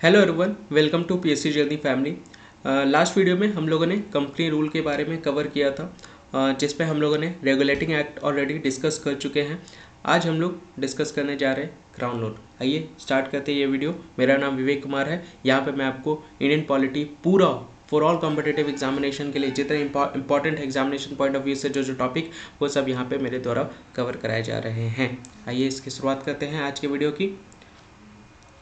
Hello everyone, welcome to PSC journey family. Last video में हम लोगों ने कंपनी रूल के बारे में कवर किया था, जिस पे हम लोगों ने रेगुलेटिंग एक्ट ऑलरेडी डिस्कस कर चुके हैं। आज हम लोग डिस्कस करने जा रहे हैं क्राउन रूल। आइए स्टार्ट करते हैं ये वीडियो। मेरा नाम विवेक कुमार है। यहाँ पे मैं आपको इंडियन पॉलिटी पूरा फॉर ऑल कॉम्पिटेटिव एग्जामिनेशन के लिए जितने important examination point of view से जो टॉपिक वो सब यहाँ पे मेरे द्वारा कवर कराए जा रहे हैं। आइए इसकी शुरुआत करते हैं आज के वीडियो की।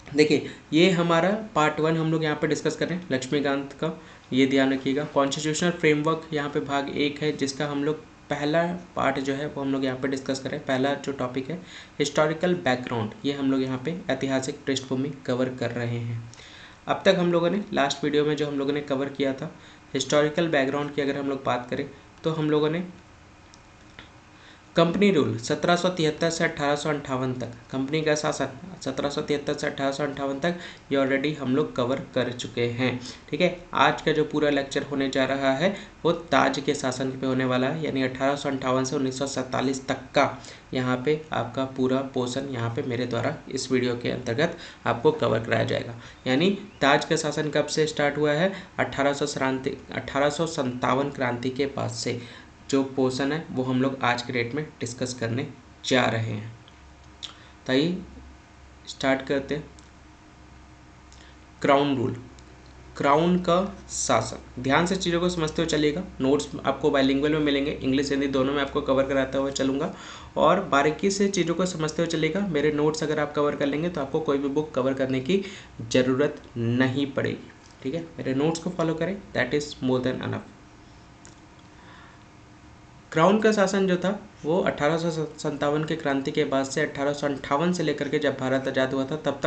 देखिए, ये हमारा पार्ट 1 हम लोग यहाँ पे डिस्कस कर रहे हैं लक्ष्मीकांत का। ये ध्यान रखिएगा। कॉन्स्टिट्यूशनल फ्रेमवर्क यहाँ पे भाग 1 है, जिसका हम लोग पहला पार्ट जो है वो हम लोग यहाँ पे डिस्कस करें। पहला जो टॉपिक है हिस्टोरिकल बैकग्राउंड, ये हम लोग यहाँ पे ऐतिहासिक पृष्ठभूमि कवर कर रहे हैं। अब तक हम लोगों ने लास्ट वीडियो में जो हम लोगों ने कवर किया था हिस्टोरिकल बैकग्राउंड की, अगर हम लोग बात करें तो हम लोगों ने कंपनी रूल 1773 से 1858 तक, कंपनी का शासन 1773 से 1858 तक, ये ऑलरेडी हम लोग कवर कर चुके हैं। ठीक है, आज का जो पूरा लेक्चर होने जा रहा है वो ताज के शासन पे होने वाला है, यानी 1858 से 1947 तक का यहाँ पे आपका पूरा पोर्शन यहाँ पे मेरे द्वारा इस वीडियो के अंतर्गत आपको कवर कराया जाएगा। यानी ताज का शासन कब से स्टार्ट हुआ है? 1857 क्रांति के बाद से जो पोर्शन है वो हम लोग आज के डेट में डिस्कस करने जा रहे हैं। तो आइए स्टार्ट करते हैं। क्राउन रूल, क्राउन का शासन। ध्यान से चीज़ों को समझते हुए चलिएगा। नोट्स आपको बाइलिंगुअल में मिलेंगे, इंग्लिश हिंदी दोनों में आपको कवर कराता हुआ चलूँगा और बारीकी से चीज़ों को समझते हुए चलिएगा। मेरे नोट्स अगर आप कवर कर लेंगे तो आपको कोई भी बुक कवर करने की ज़रूरत नहीं पड़ेगी। ठीक है, मेरे नोट्स को फॉलो करें, that is more than enough. Crown का शासन जो था वो 1857 के क्रांति के बाद से 1858 से लेकर के जब भारत आज़ाद हुआ था तब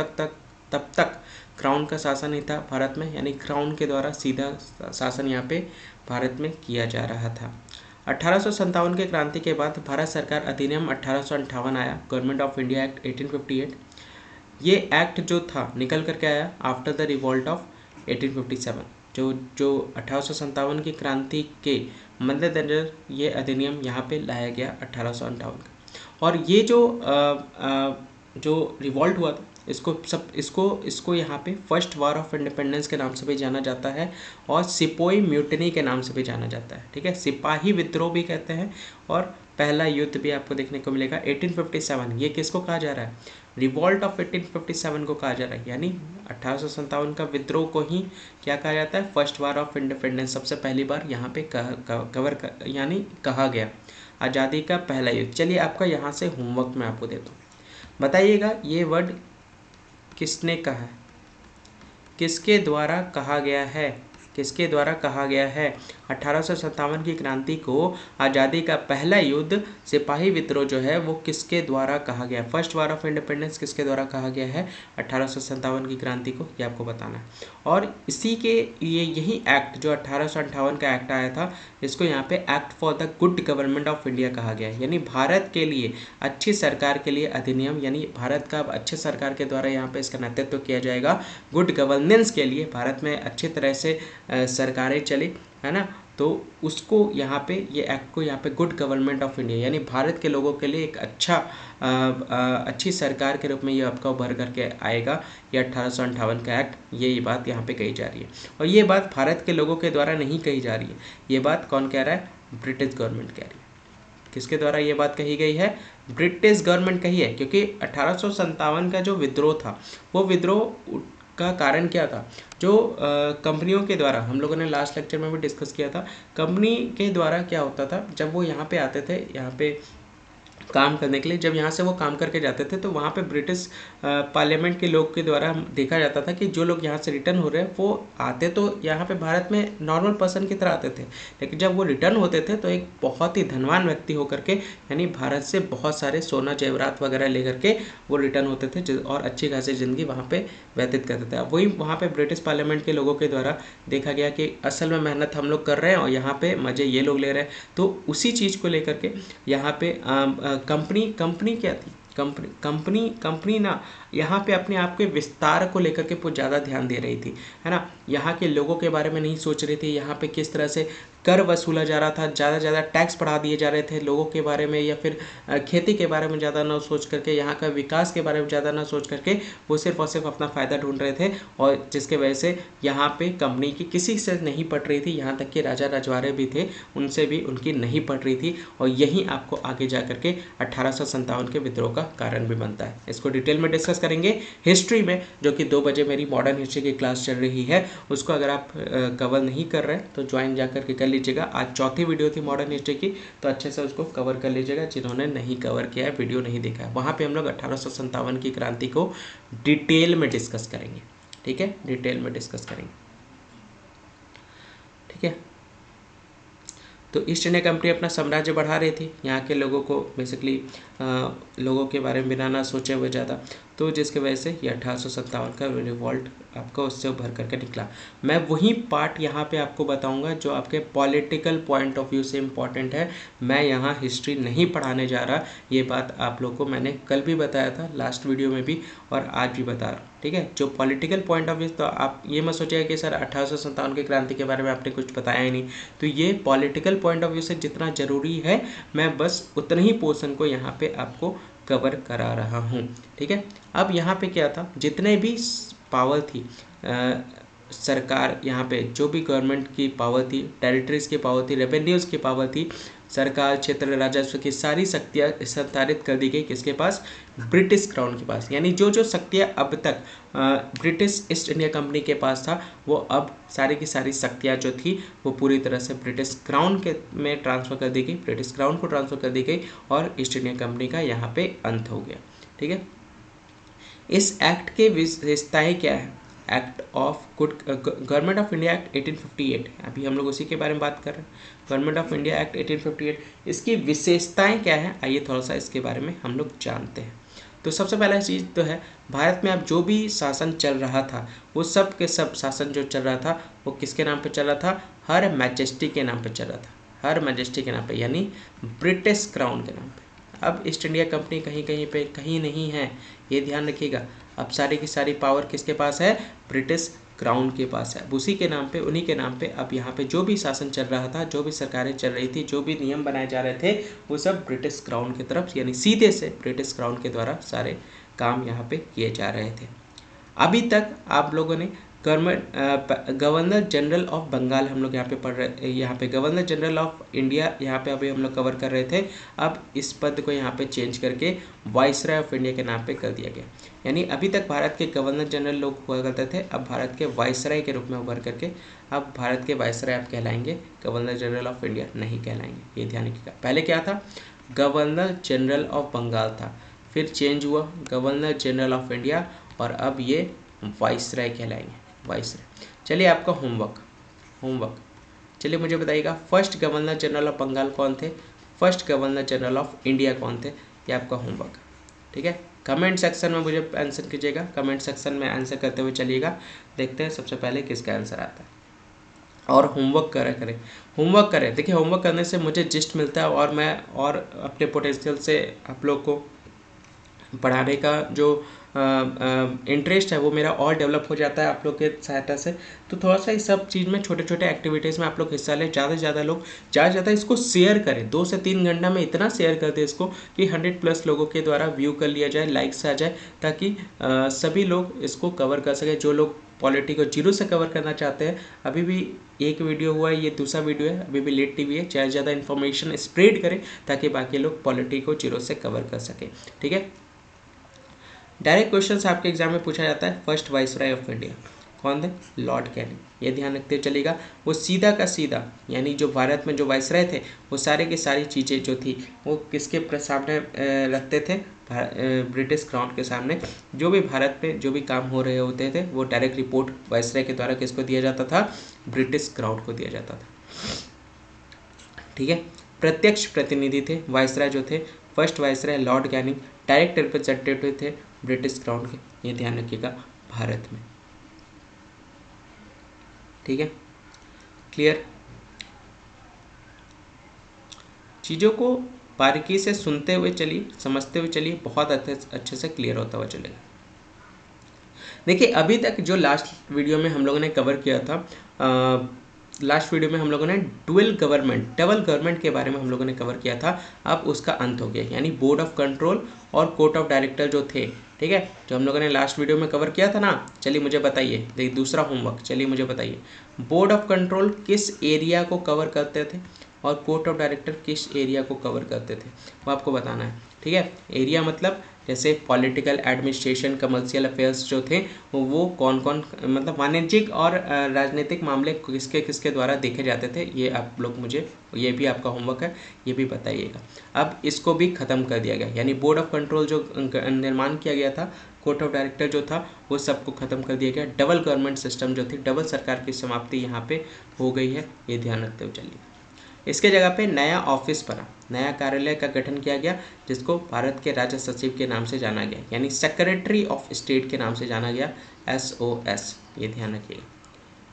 तक क्राउन का शासन ही था भारत में, यानी क्राउन के द्वारा सीधा शासन यहाँ पे भारत में किया जा रहा था। 1857 के क्रांति के बाद भारत सरकार अधिनियम 1858 आया, गवर्नमेंट ऑफ इंडिया एक्ट 1858। ये एक्ट जो था निकल करके आया आफ्टर द रिवॉल्ट ऑफ 1857। जो 1857 की क्रांति के मद्देनजर ये अधिनियम यहाँ पे लाया गया 1858 का। और ये जो रिवॉल्ट हुआ था इसको यहाँ पे फर्स्ट वार ऑफ इंडिपेंडेंस के नाम से भी जाना जाता है और सिपोई म्यूटनी के नाम से भी जाना जाता है। ठीक है, सिपाही विद्रोह भी कहते हैं और पहला युद्ध भी आपको देखने को मिलेगा 1857। ये किसको कहा जा रहा है? रिवॉल्ट ऑफ 1857 को कहा जा रहा है, यानी 1857 का विद्रोह को ही क्या कहा जाता है? First war of independence. सबसे पहली बार यहाँ पे यानी कहा गया आज़ादी का पहला युद्ध। चलिए आपका यहाँ से होमवर्क मैं आपको देता हूँ, बताइएगा ये वर्ड किसने कहा है, किसके द्वारा कहा गया है? किसके द्वारा कहा गया है? 1857 की क्रांति को आज़ादी का पहला युद्ध सिपाही विद्रोह जो है वो किसके द्वारा कहा गया? फर्स्ट वार ऑफ इंडिपेंडेंस किसके द्वारा कहा गया है 1857 की क्रांति को? ये आपको बताना है। और इसी के यही एक्ट जो 1858 का एक्ट आया था, इसको यहाँ पे act for the good government of India कहा गया है, यानी भारत के लिए अच्छी सरकार के लिए अधिनियम, यानी भारत का अच्छे सरकार के द्वारा यहाँ पे इसका नेतृत्व किया जाएगा। गुड गवर्नेंस के लिए भारत में अच्छी तरह से सरकारें चली, है ना, तो उसको यहाँ पे ये एक्ट को यहाँ पे गुड गवर्नमेंट ऑफ इंडिया, यानी भारत के लोगों के लिए एक अच्छी सरकार के रूप में ये आपका उभर करके आएगा। ये 1858 का एक्ट, ये बात यहाँ पे कही जा रही है। और ये बात भारत के लोगों के द्वारा नहीं कही जा रही है, ये बात कौन कह रहा है? ब्रिटिश गवर्नमेंट कह रही है। किसके द्वारा ये बात कही गई है? ब्रिटिश गवर्नमेंट कही है, क्योंकि 1857 का जो विद्रोह था वो विद्रोह का कारण क्या था? जो कंपनियों के द्वारा, हम लोगों ने लास्ट लेक्चर में भी डिस्कस किया था, कंपनी के द्वारा क्या होता था, जब वो यहाँ पे आते थे यहाँ पे काम करने के लिए, जब यहाँ से वो काम करके जाते थे तो वहाँ पे ब्रिटिश पार्लियामेंट के लोग के द्वारा देखा जाता था कि जो लोग यहाँ से रिटर्न हो रहे हैं वो आते तो यहाँ पे भारत में नॉर्मल पर्सन की तरह आते थे, लेकिन जब वो रिटर्न होते थे तो एक बहुत ही धनवान व्यक्ति होकर के, यानी भारत से बहुत सारे सोना जेवरात वगैरह लेकर के वो रिटर्न होते थे और अच्छी खासी ज़िंदगी वहाँ पर व्यतीत करते थे। वही वहाँ पर ब्रिटिश पार्लियामेंट के लोगों के द्वारा देखा गया कि असल में मेहनत हम लोग कर रहे हैं और यहाँ पर मज़े ये लोग ले रहे हैं, तो उसी चीज़ को लेकर के यहाँ पे कंपनी क्या थी? कंपनी ना यहाँ पे अपने आप के विस्तार को लेकर के बहुत ज़्यादा ध्यान दे रही थी, है ना। यहाँ के लोगों के बारे में नहीं सोच रही थी, यहाँ पे किस तरह से कर वसूला जा रहा था, ज़्यादा से ज़्यादा टैक्स बढ़ा दिए जा रहे थे लोगों के बारे में, या फिर खेती के बारे में ज़्यादा ना सोच करके, यहाँ का विकास के बारे में ज़्यादा ना सोच करके वो सिर्फ और सिर्फ अपना फ़ायदा ढूंढ रहे थे, और जिसके वजह से यहाँ पे कंपनी की किसी से नहीं पट रही थी, यहाँ तक कि राजा रजवाड़े भी थे उनसे भी उनकी नहीं पट रही थी, और यही आपको आगे जा करके 1857 के विद्रोह का कारण भी बनता है। इसको डिटेल में डिस्कस करेंगे हिस्ट्री में, जो कि 2 बजे मेरी मॉडर्न हिस्ट्री की क्लास चल रही है, उसको अगर आप कवर नहीं कर रहे हैं तो ज्वाइन जा करके कर लीजिएगा। आज चौथी वीडियो थी मॉडर्न हिस्ट्री की, तो अच्छे से उसको कवर कर लीजिएगा जिन्होंने नहीं कवर किया है, वीडियो नहीं देखा है। वहाँ पे हम लोग 1857 की क्रांति को डिटेल में डिस्कस करेंगे, ठीक है, डिटेल में डिस्कस करेंगे, ठीक है। तो ईस्ट इंडिया कंपनी अपना साम्राज्य बढ़ा रही थी, यहाँ के लोगों को बेसिकली लोगों के बारे में बिना ना सोचे हुए ज़्यादा, तो जिसके वजह से ये 1857 का रिवॉल्ट आपका उससे उभर करके निकला। मैं वही पार्ट यहाँ पे आपको बताऊँगा जो आपके पॉलिटिकल पॉइंट ऑफ व्यू से इम्पॉर्टेंट है। मैं यहाँ हिस्ट्री नहीं पढ़ाने जा रहा, ये बात आप लोग को मैंने कल भी बताया था लास्ट वीडियो में भी, और आज भी बता रहा हूँ, ठीक है। जो पॉलिटिकल पॉइंट ऑफ व्यू, तो आप ये मत सोचिएगा कि सर 1857 की क्रांति के बारे में आपने कुछ बताया ही नहीं, तो ये पॉलिटिकल पॉइंट ऑफ व्यू से जितना ज़रूरी है मैं बस उतना ही पोर्शन को यहाँ पे आपको कवर करा रहा हूँ, ठीक है। अब यहाँ पे क्या था, जितने भी पावर थी सरकार, यहाँ पे जो भी गवर्नमेंट की पावर थी, टेरिटरीज की पावर थी, रेवेन्यूज़ की पावर थी, सरकार, क्षेत्र, राजस्व की सारी शक्तियाँ स्थानांतरित कर दी गई किसके पास, ब्रिटिश क्राउन के पास। यानी जो जो शक्तियाँ अब तक ब्रिटिश ईस्ट इंडिया कंपनी के पास था, वो अब सारी की सारी शक्तियाँ जो थी वो पूरी तरह से ब्रिटिश क्राउन के में ट्रांसफ़र कर दी गई, ब्रिटिश क्राउन को ट्रांसफ़र कर दी गई, और ईस्ट इंडिया कंपनी का यहाँ पे अंत हो गया, ठीक है। इस एक्ट के विशेषताएँ क्या है, act of good government of India act 1858, अभी हम लोग उसी के बारे में बात कर रहे हैं, गवर्नमेंट ऑफ इंडिया एक्ट 1858। इसकी विशेषताएं क्या है, आइए थोड़ा सा इसके बारे में हम लोग जानते हैं। तो सबसे पहला चीज़ तो है, भारत में अब जो भी शासन चल रहा था, वो सब के सब शासन जो चल रहा था वो किसके नाम पे चल रहा था, हर मैजेस्टी के नाम पे चल रहा था, हर मैजेस्टी के नाम पे, यानी ब्रिटिश क्राउन के नाम पे। अब ईस्ट इंडिया कंपनी कहीं कहीं पे कहीं नहीं है, ये ध्यान रखिएगा। अब सारी की सारी पावर किसके पास है, ब्रिटिश क्राउन के पास है। उसी के नाम पे, उन्हीं के नाम पे अब यहाँ पे जो भी शासन चल रहा था, जो भी सरकारें चल रही थी, जो भी नियम बनाए जा रहे थे, वो सब ब्रिटिश क्राउन की तरफ, यानी सीधे से ब्रिटिश क्राउन के द्वारा सारे काम यहाँ पे किए जा रहे थे। अभी तक आप लोगों ने गवर्नर जनरल ऑफ बंगाल हम लोग यहाँ पे पढ़ रहे, यहाँ पे गवर्नर जनरल ऑफ इंडिया यहाँ पे अभी हम लोग कवर कर रहे थे। अब इस पद को यहाँ पे चेंज करके वाइसराय ऑफ इंडिया के नाम पे कर दिया गया। यानी अभी तक भारत के गवर्नर जनरल लोग हुआ करते थे, अब भारत के वाइसराय के रूप में उभर करके अब भारत के वाइसराय आप कहलाएंगे, गवर्नर जनरल ऑफ इंडिया नहीं कहलाएंगे, ये ध्यान रखिएगा। पहले क्या था, गवर्नर जनरल ऑफ बंगाल था, फिर चेंज हुआ गवर्नर जनरल ऑफ इंडिया, और अब ये वाइसराय कहलाएंगे, वाइसराय। चलिए आपका होमवर्क चलिए मुझे बताइएगा, first governor general of Bengal कौन थे, first governor general of India कौन थे, ये आपका होमवर्क, ठीक है। कमेंट सेक्शन में मुझे आंसर कीजिएगा, कमेंट सेक्शन में आंसर करते हुए चलिएगा, देखते हैं सबसे पहले किसका आंसर आता है। और होमवर्क होमवर्क करें। देखिए होमवर्क करने से मुझे जिस्ट मिलता है, और मैं और अपने पोटेंशियल से आप लोग को पढ़ाने का जो इंटरेस्ट है वो मेरा और डेवलप हो जाता है आप लोग के सहायता से। तो थोड़ा सा इस सब चीज़ में, छोटे छोटे एक्टिविटीज़ में आप लोग हिस्सा लें, ज़्यादा से ज़्यादा लोग ज़्यादा इसको शेयर करें, 2 से 3 घंटा में इतना शेयर कर दें इसको कि 100+ लोगों के द्वारा व्यू कर लिया जाए, लाइक्स आ जाए, ताकि सभी लोग इसको कवर कर सकें। जो लोग पॉलिटी को जीरो से कवर करना चाहते हैं, अभी भी एक वीडियो हुआ है, ये दूसरा वीडियो है, अभी भी लेट टीवी है, ज़्यादा से ज़्यादा इन्फॉर्मेशन स्प्रेड करें ताकि बाकी लोग पॉलिटी को जीरो से कवर कर सकें, ठीक है। डायरेक्ट क्वेश्चन आपके एग्जाम में पूछा जाता है, फर्स्ट वाइसराय ऑफ इंडिया कौन थे, लॉर्ड कैनिंग, ये ध्यान रखते चलिएगा। वो सीधा का सीधा, यानी जो भारत में जो वाइसराय थे वो सारे की सारी चीज़ें जो थी वो किसके सामने रखते थे, ब्रिटिश क्राउन के सामने। जो भी भारत में जो भी काम हो रहे होते थे वो डायरेक्ट रिपोर्ट वाइसराय के द्वारा किसको दिया जाता था, ब्रिटिश क्राउन को दिया जाता था, ठीक है। प्रत्यक्ष प्रतिनिधि थे वाइसराय जो थे, first viceroy Lord Canning, direct representative थे ब्रिटिश क्राउन के, ये ध्यान रखिएगा भारत में, ठीक है। क्लियर, चीज़ों को बारीकी से सुनते हुए चलिए, समझते हुए चलिए, बहुत अच्छे से क्लियर होता हुआ चलेगा। देखिए अभी तक जो लास्ट वीडियो में हम लोगों ने कवर किया था लास्ट वीडियो में हम लोगों ने डबल गवर्नमेंट के बारे में हम लोगों ने कवर किया था। अब उसका अंत हो गया, यानी बोर्ड ऑफ कंट्रोल और कोर्ट ऑफ डायरेक्टर जो थे, ठीक है, जो हम लोगों ने लास्ट वीडियो में कवर किया था ना। चलिए मुझे बताइए, देखिए दूसरा होमवर्क, चलिए मुझे बताइए बोर्ड ऑफ कंट्रोल किस एरिया को कवर करते थे और कोर्ट ऑफ डायरेक्टर किस एरिया को कवर करते थे, वो आपको बताना है, ठीक है। एरिया मतलब जैसे पॉलिटिकल, एडमिनिस्ट्रेशन, कमर्शियल अफेयर्स जो थे वो कौन कौन, मतलब वाणिज्यिक और राजनीतिक मामले किसके किसके द्वारा देखे जाते थे, ये आप लोग मुझे, ये भी आपका होमवर्क है, ये भी बताइएगा। अब इसको भी ख़त्म कर दिया गया, यानी बोर्ड ऑफ कंट्रोल जो निर्माण किया गया था, कोर्ट ऑफ डायरेक्टर जो था वो सबको ख़त्म कर दिया गया। डबल गवर्नमेंट सिस्टम जो थी, डबल सरकार की समाप्ति यहाँ पे हो गई है, ये ध्यान रखते हुए चलिए। इसके जगह पे नया ऑफिस बना, नया कार्यालय का गठन किया गया, जिसको भारत के राज्य सचिव के नाम से जाना गया, यानी सेक्रेटरी ऑफ स्टेट के नाम से जाना गया, SOS, ये ध्यान रखिएगा।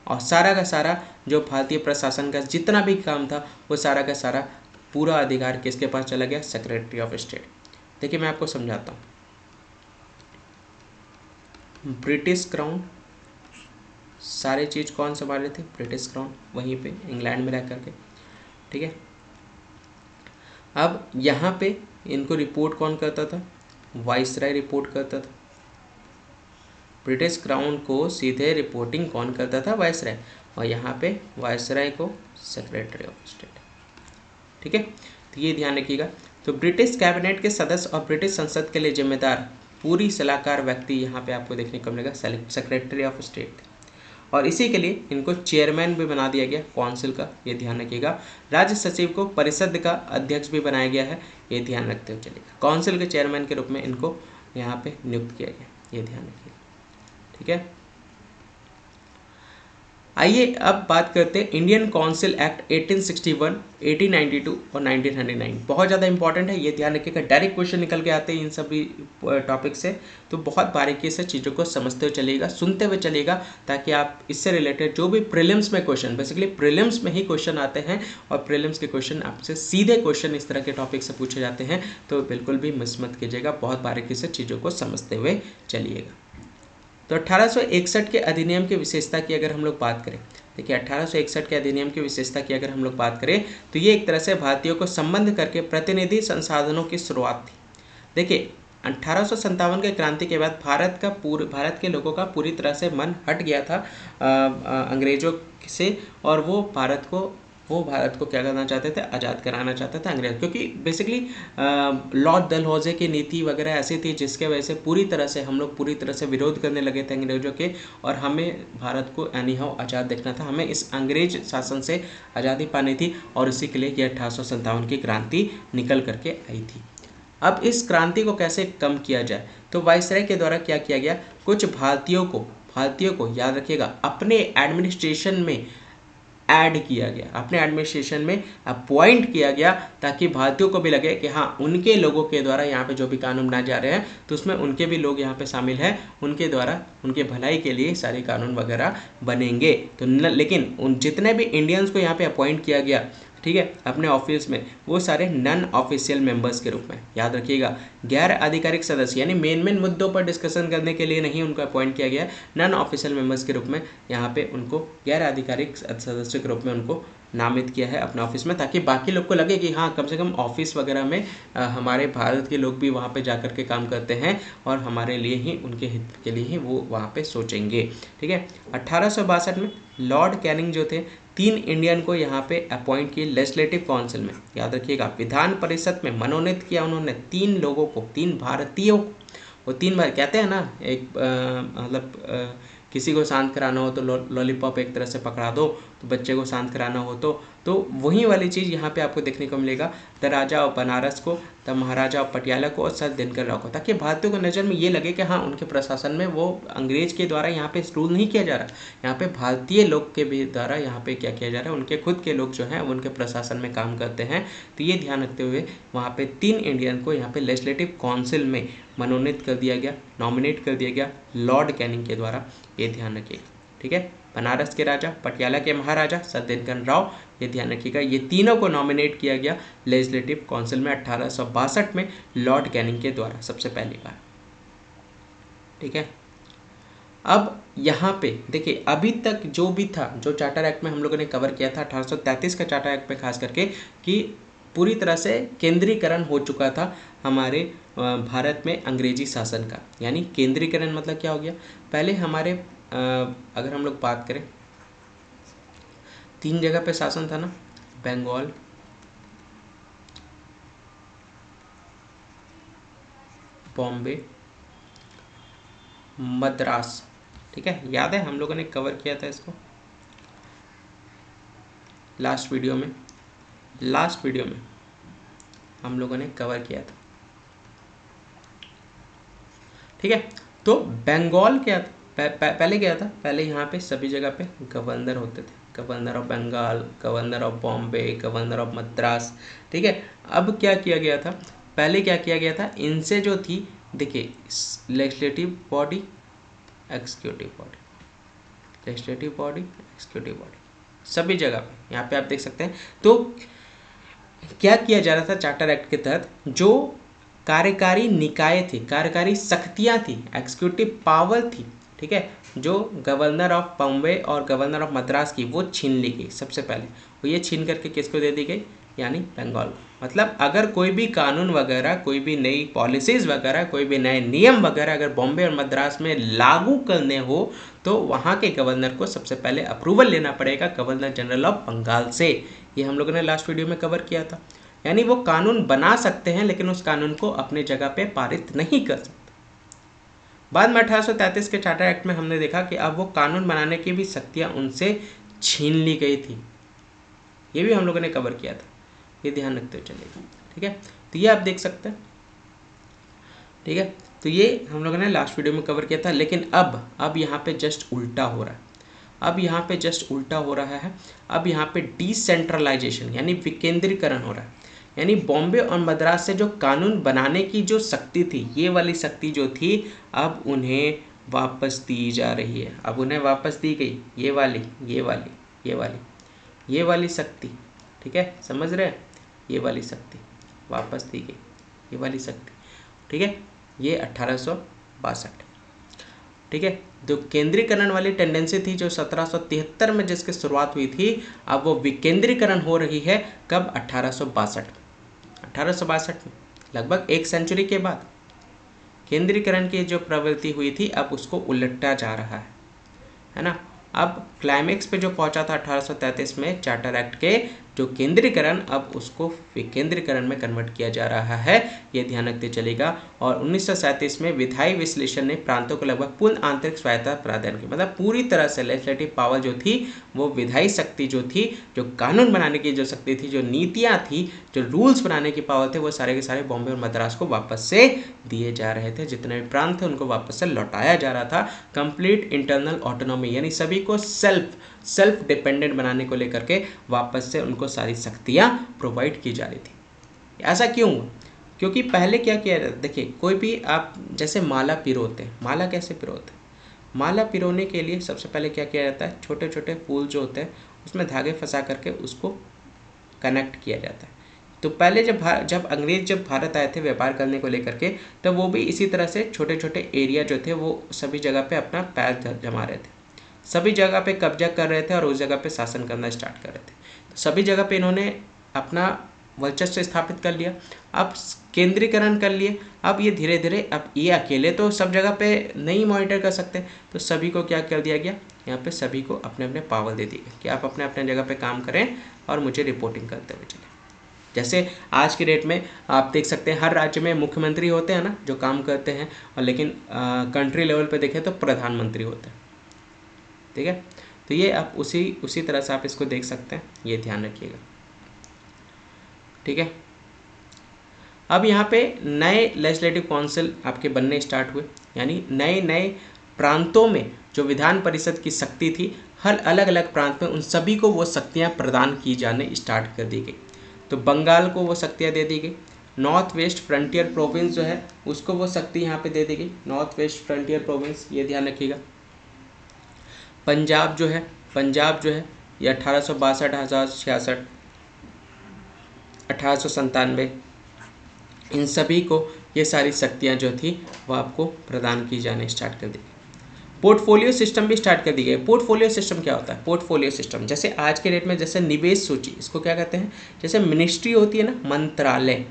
और सारा का सारा जो भारतीय प्रशासन का जितना भी काम था वो सारा का सारा पूरा अधिकार किसके पास चला गया, सेक्रेटरी ऑफ स्टेट। देखिए मैं आपको समझाता हूँ। ब्रिटिश क्राउन सारे चीज़ कौन संभाले थे, ब्रिटिश क्राउन, वहीं पे इंग्लैंड में रह करके, ठीक है। अब यहाँ पे इनको रिपोर्ट कौन करता था, वाइसराय रिपोर्ट करता था। ब्रिटिश क्राउन को सीधे रिपोर्टिंग कौन करता था, वाइसराय, और यहाँ पे वाइसराय को सेक्रेटरी ऑफ स्टेट, ठीक है। तो ये ध्यान रखिएगा। तो ब्रिटिश कैबिनेट के सदस्य और ब्रिटिश संसद के लिए जिम्मेदार पूरी सलाहकार व्यक्ति यहाँ पे आपको देखने को मिलेगा, सेक्रेटरी ऑफ स्टेट। और इसी के लिए इनको चेयरमैन भी बना दिया गया काउंसिल का, ये ध्यान रखिएगा। राज्य सचिव को परिषद का अध्यक्ष भी बनाया गया है, ये ध्यान रखते हुए चलिएगा। काउंसिल के चेयरमैन के रूप में इनको यहाँ पे नियुक्त किया गया, ये ध्यान रखिएगा, ठीक है। आइए अब बात करते हैं इंडियन काउंसिल एक्ट 1861, 1892 और 1999। बहुत ज़्यादा इंपॉर्टेंट है, ये ध्यान रखिएगा। डायरेक्ट क्वेश्चन निकल के आते हैं इन सभी टॉपिक से, तो बहुत बारीकी से चीज़ों को समझते हुए चलिएगा, सुनते हुए चलिएगा, ताकि आप इससे रिलेटेड जो भी प्रीलिम्स में क्वेश्चन, बेसिकली प्रीलिम्स में ही क्वेश्चन आते हैं और प्रीलिम्स के क्वेश्चन आपसे सीधे क्वेश्चन इस तरह के टॉपिक से पूछे जाते हैं, तो बिल्कुल भी मिस मत कीजिएगा, बहुत बारीकी से चीज़ों को समझते हुए चलिएगा। तो 1861 के अधिनियम की विशेषता की अगर हम लोग बात करें, देखिए 1861 के अधिनियम की विशेषता की अगर हम लोग बात करें, तो ये एक तरह से भारतीयों को संबंध करके प्रतिनिधि संसाधनों की शुरुआत थी। देखिए 1857 के क्रांति के बाद भारत के लोगों का पूरी तरह से मन हट गया था अंग्रेजों से, और वो भारत को क्या करना चाहते थे, आज़ाद कराना चाहते थे अंग्रेज, क्योंकि बेसिकली लॉर्ड डलहौजी की नीति वगैरह ऐसी थी जिसके वजह से हम लोग पूरी तरह से विरोध करने लगे थे अंग्रेजों के, और हमें भारत को एनी हाउ आज़ाद देखना था, हमें इस अंग्रेज शासन से आज़ादी पानी थी, और इसी के लिए ये 1857 की क्रांति निकल करके आई थी। अब इस क्रांति को कैसे कम किया जाए, तो वाइसराय के द्वारा क्या किया गया, कुछ भारतीयों को याद रखिएगा अपने एडमिनिस्ट्रेशन में ऐड किया गया, अपने एडमिनिस्ट्रेशन में अपॉइंट किया गया, ताकि भारतीयों को भी लगे कि हाँ उनके लोगों के द्वारा यहाँ पे जो भी कानून बनाए जा रहे हैं तो उसमें उनके भी लोग यहाँ पे शामिल हैं, उनके द्वारा उनके भलाई के लिए सारे कानून वगैरह बनेंगे। तो लेकिन उन जितने भी इंडियंस को यहाँ पे अपॉइंट किया गया, ठीक है, अपने ऑफिस में, वो सारे नॉन ऑफिशियल मेंबर्स के रूप में, याद रखिएगा, गैर आधिकारिक सदस्य, यानी मेन मुद्दों पर डिस्कशन करने के लिए नहीं उनको अपॉइंट किया गया, नॉन ऑफिशियल मेंबर्स के रूप में यहाँ पे उनको गैर आधिकारिक सदस्य के रूप में उनको नामित किया है अपने ऑफिस में, ताकि बाकी लोग को लगे कि हाँ कम से कम ऑफिस वगैरह में हमारे भारत के लोग भी वहाँ पे जाकर के काम करते हैं और हमारे लिए ही, उनके हित के लिए ही वो वहाँ पे सोचेंगे, ठीक है। 1862 में लॉर्ड कैनिंग जो थे 3 इंडियन को यहाँ पे अपॉइंट किए लेजिस्लेटिव काउंसिल में, याद रखिएगा, विधान परिषद में मनोनीत किया उन्होंने 3 लोगों को, 3 भारतीयों को, वो 3 बार कहते हैं ना, एक मतलब किसी को शांत कराना हो तो लॉलीपॉप एक तरह से पकड़ा दो, तो बच्चे को शांत कराना हो तो वही वाली चीज़ यहाँ पे आपको देखने को मिलेगा, द राजा ऑफ बनारस को, द महाराजा ऑफ पटियाला को और सर दिनकर राव को, ताकि भारतीयों को नज़र में ये लगे कि हाँ उनके प्रशासन में वो अंग्रेज के द्वारा यहाँ पे रूल नहीं किया जा रहा, यहाँ पे भारतीय लोग के भी द्वारा यहाँ पे क्या किया जा रहा है, उनके खुद के लोग जो हैं उनके प्रशासन में काम करते हैं। तो ये ध्यान रखते हुए वहाँ पे 3 इंडियन को यहाँ पे लेजिस्लेटिव काउंसिल में मनोनीत कर दिया गया, नॉमिनेट कर दिया गया लॉर्ड कैनिंग के द्वारा, ये ध्यान रखिएगा, ठीक है। बनारस के राजा, पटियाला के महाराजा सर दिनकर राव, ये ध्यान रखिएगा, ये तीनों को नॉमिनेट किया गया लेजिस्लेटिव काउंसिल में 1862 में लॉर्ड कैनिंग के द्वारा सबसे पहली बार, ठीक है। अब यहाँ पे देखिए, अभी तक जो भी था, जो चार्टर एक्ट में हम लोगों ने कवर किया था 1833 का चार्टर एक्ट में खास करके, कि पूरी तरह से केंद्रीकरण हो चुका था हमारे भारत में अंग्रेजी शासन का। यानी केंद्रीकरण मतलब क्या हो गया, पहले हमारे अगर हम लोग बात करें, 3 जगह पे शासन था ना, बंगाल, बॉम्बे, मद्रास। ठीक है, याद है हम लोगों ने कवर किया था इसको लास्ट वीडियो में हम लोगों ने कवर किया था। ठीक है, तो बंगाल क्या था, पहले क्या था, पहले यहाँ पे सभी जगह पे गवर्नर होते थे, governor of Bengal, governor of Bombay, governor of Madras. ठीक है, अब क्या किया गया था, पहले क्या किया गया था, इनसे जो थी, देखिए, legislative body, executive body, legislative body, executive body, सभी जगह पे यहाँ पे आप देख सकते हैं। तो क्या किया जा रहा था चार्टर एक्ट के तहत, जो कार्यकारी निकाय थी, कार्यकारी शक्तियाँ थी, एग्जीक्यूटिव पावर थी, ठीक है, जो गवर्नर ऑफ बॉम्बे और गवर्नर ऑफ मद्रास की, वो छीन ली गई सबसे पहले। वो ये छीन करके किसको दे दी गई, यानी बंगाल। मतलब अगर कोई भी कानून वगैरह, कोई भी नई पॉलिसीज़ वगैरह, कोई भी नए नियम वगैरह अगर बॉम्बे और मद्रास में लागू करने हो, तो वहाँ के गवर्नर को सबसे पहले अप्रूवल लेना पड़ेगा गवर्नर जनरल ऑफ बंगाल से। ये हम लोगों ने लास्ट वीडियो में कवर किया था। यानी वो कानून बना सकते हैं, लेकिन उस कानून को अपने जगह पे पारित नहीं कर सकते। बाद में 1833 के चार्टर एक्ट में हमने देखा कि अब वो कानून बनाने की भी शक्तियाँ उनसे छीन ली गई थी। ये भी हम लोगों ने कवर किया था, ये ध्यान रखते हुए चलेगा। ठीक है, तो ये आप देख सकते हैं। ठीक है, तो ये हम लोगों ने लास्ट वीडियो में कवर किया था। लेकिन अब यहाँ पे जस्ट उल्टा हो रहा है। अब यहाँ पे जस्ट उल्टा हो रहा है। अब यहाँ पे डिसेंट्रलाइजेशन यानी विकेंद्रीकरण हो रहा है। यानी बॉम्बे और मद्रास से जो कानून बनाने की जो शक्ति थी, ये वाली शक्ति जो थी, अब उन्हें वापस दी जा रही है। अब उन्हें वापस दी गई ये वाली, ये वाली, ये वाली, ये वाली शक्ति। ठीक है, समझ रहे हैं, ये वाली शक्ति वापस दी गई, ये वाली शक्ति। ठीक है, ये 1862। ठीक है, जो केंद्रीकरण वाली टेंडेंसी थी, जो 1773 में जिसकी शुरुआत हुई थी, अब वो विकेंद्रीकरण हो रही है कब, 1862 में, लगभग एक सेंचुरी के बाद केंद्रीकरण की जो प्रवृत्ति हुई थी, अब उसको उलटा जा रहा है ना। अब क्लाइमेक्स पे जो पहुंचा था 1833 में चार्टर एक्ट के, जो केंद्रीकरण, अब उसको विकेंद्रीकरण में कन्वर्ट किया जा रहा है, ये ध्यान रखते चलेगा। और 1937 में विधायी विश्लेषण ने प्रांतों को लगभग पूर्ण आंतरिक स्वायत्तता प्रदान की। मतलब पूरी तरह से लेजिस्लेटिव पावर जो थी, वो विधायी शक्ति जो थी, जो कानून बनाने की जो शक्ति थी, जो नीतियाँ थी, जो रूल्स बनाने की पावर थे, वो सारे के सारे बॉम्बे और मद्रास को वापस से दिए जा रहे थे। जितने भी प्रांत थे उनको वापस से लौटाया जा रहा था। कंप्लीट इंटरनल ऑटोनॉमी, यानी सभी को सेल्फ डिपेंडेंट बनाने को लेकर के वापस से उनको सारी शक्तियाँ प्रोवाइड की जा रही थी। ऐसा क्यों हुआ? क्योंकि पहले क्या किया जाता, देखिए, कोई भी आप जैसे माला पिरोते हैं, माला कैसे पिरोते हैं? माला पिरोने के लिए सबसे पहले क्या किया जाता है, छोटे छोटे फूल जो होते हैं उसमें धागे फंसा करके उसको कनेक्ट किया जाता है। तो पहले जब अंग्रेज जब भारत आए थे व्यापार करने को लेकर के, तब वो भी इसी तरह से छोटे छोटे एरिया जो थे, वो सभी जगह पे अपना पैर जमा रहे थे, सभी जगह पे कब्जा कर रहे थे और उस जगह पे शासन करना स्टार्ट कर रहे थे। तो सभी जगह पे इन्होंने अपना वर्चस्व स्थापित कर लिया, अब केंद्रीकरण कर लिए। अब ये धीरे धीरे, अब ये अकेले तो सब जगह पे नहीं मॉनिटर कर सकते, तो सभी को क्या कर दिया गया, यहाँ पे सभी को अपने अपने पावर दे दी गई कि आप अपने अपने जगह पे काम करें और मुझे रिपोर्टिंग करते हुए चलें। जैसे आज की डेट में आप देख सकते हैं, हर राज्य में मुख्यमंत्री होते हैं ना, जो काम करते हैं, और लेकिन कंट्री लेवल पे देखें तो प्रधानमंत्री होते हैं। ठीक है, तो ये आप उसी तरह से आप इसको देख सकते हैं, ये ध्यान रखिएगा। ठीक है, अब यहाँ पे नए लेजिस्लेटिव काउंसिल आपके बनने स्टार्ट हुए, यानी नए नए प्रांतों में जो विधान परिषद की शक्ति थी, हर अलग अलग प्रांत में उन सभी को वो शक्तियाँ प्रदान की जाने स्टार्ट कर दी गई। तो बंगाल को वो शक्तियाँ दे दी गई, नॉर्थ वेस्ट फ्रंटियर प्रोविंस जो है उसको वो शक्ति यहाँ पे दे दी गई, नॉर्थ वेस्ट फ्रंटियर प्रोविंस, ये ध्यान रखिएगा। पंजाब जो है ये 1862, 1897, इन सभी को ये सारी शक्तियाँ जो थी वो आपको प्रदान की जाने स्टार्ट कर दी। पोर्टफोलियो सिस्टम भी स्टार्ट कर दी गई। पोर्टफोलियो सिस्टम क्या होता है? पोर्टफोलियो सिस्टम जैसे आज के डेट में जैसे निवेश सूची, इसको क्या कहते हैं? जैसे मिनिस्ट्री होती है ना, मंत्रालय,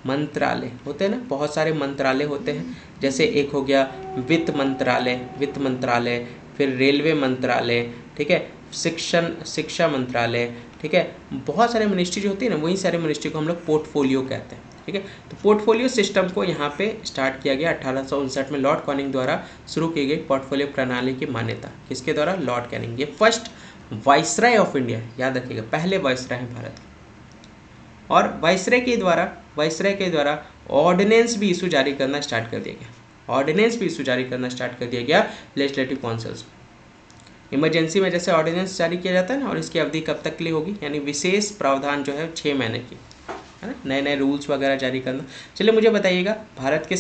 मंत्रालय होते हैं ना, बहुत सारे मंत्रालय होते हैं। जैसे एक हो गया वित्त मंत्रालय, वित्त मंत्रालय, फिर रेलवे मंत्रालय, ठीक है, शिक्षा मंत्रालय, ठीक है, बहुत सारे मिनिस्ट्री जो होती है ना, वही सारे मिनिस्ट्री को हम लोग पोर्टफोलियो कहते हैं, ठीक है। तो पोर्टफोलियो सिस्टम को यहाँ पे स्टार्ट किया गया 1859 में लॉर्ड कैनिंग द्वारा शुरू की गई पोर्टफोलियो प्रणाली की मान्यता। किसके द्वारा? Lord Canning. ये फर्स्ट वाइसराय ऑफ इंडिया, याद रखिएगा, पहले वाइसराय हैं भारत के। और वाइसराय के द्वारा ऑर्डिनेंस भी इशू जारी करना स्टार्ट कर दिया गया। ऑर्डिनेंस भी इशू जारी करना स्टार्ट कर दिया गया लेजिस्लेटिव काउंसिल्स में। इमरजेंसी में जैसे ऑर्डिनेंस जारी किया जाता है ना, और इसकी अवधि कब तक के लिए होगी, यानी विशेष प्रावधान जो है 6 महीने की, है ना, नए नए रूल्स वगैरह जारी करना। चलिए मुझे बताइएगा, भारत के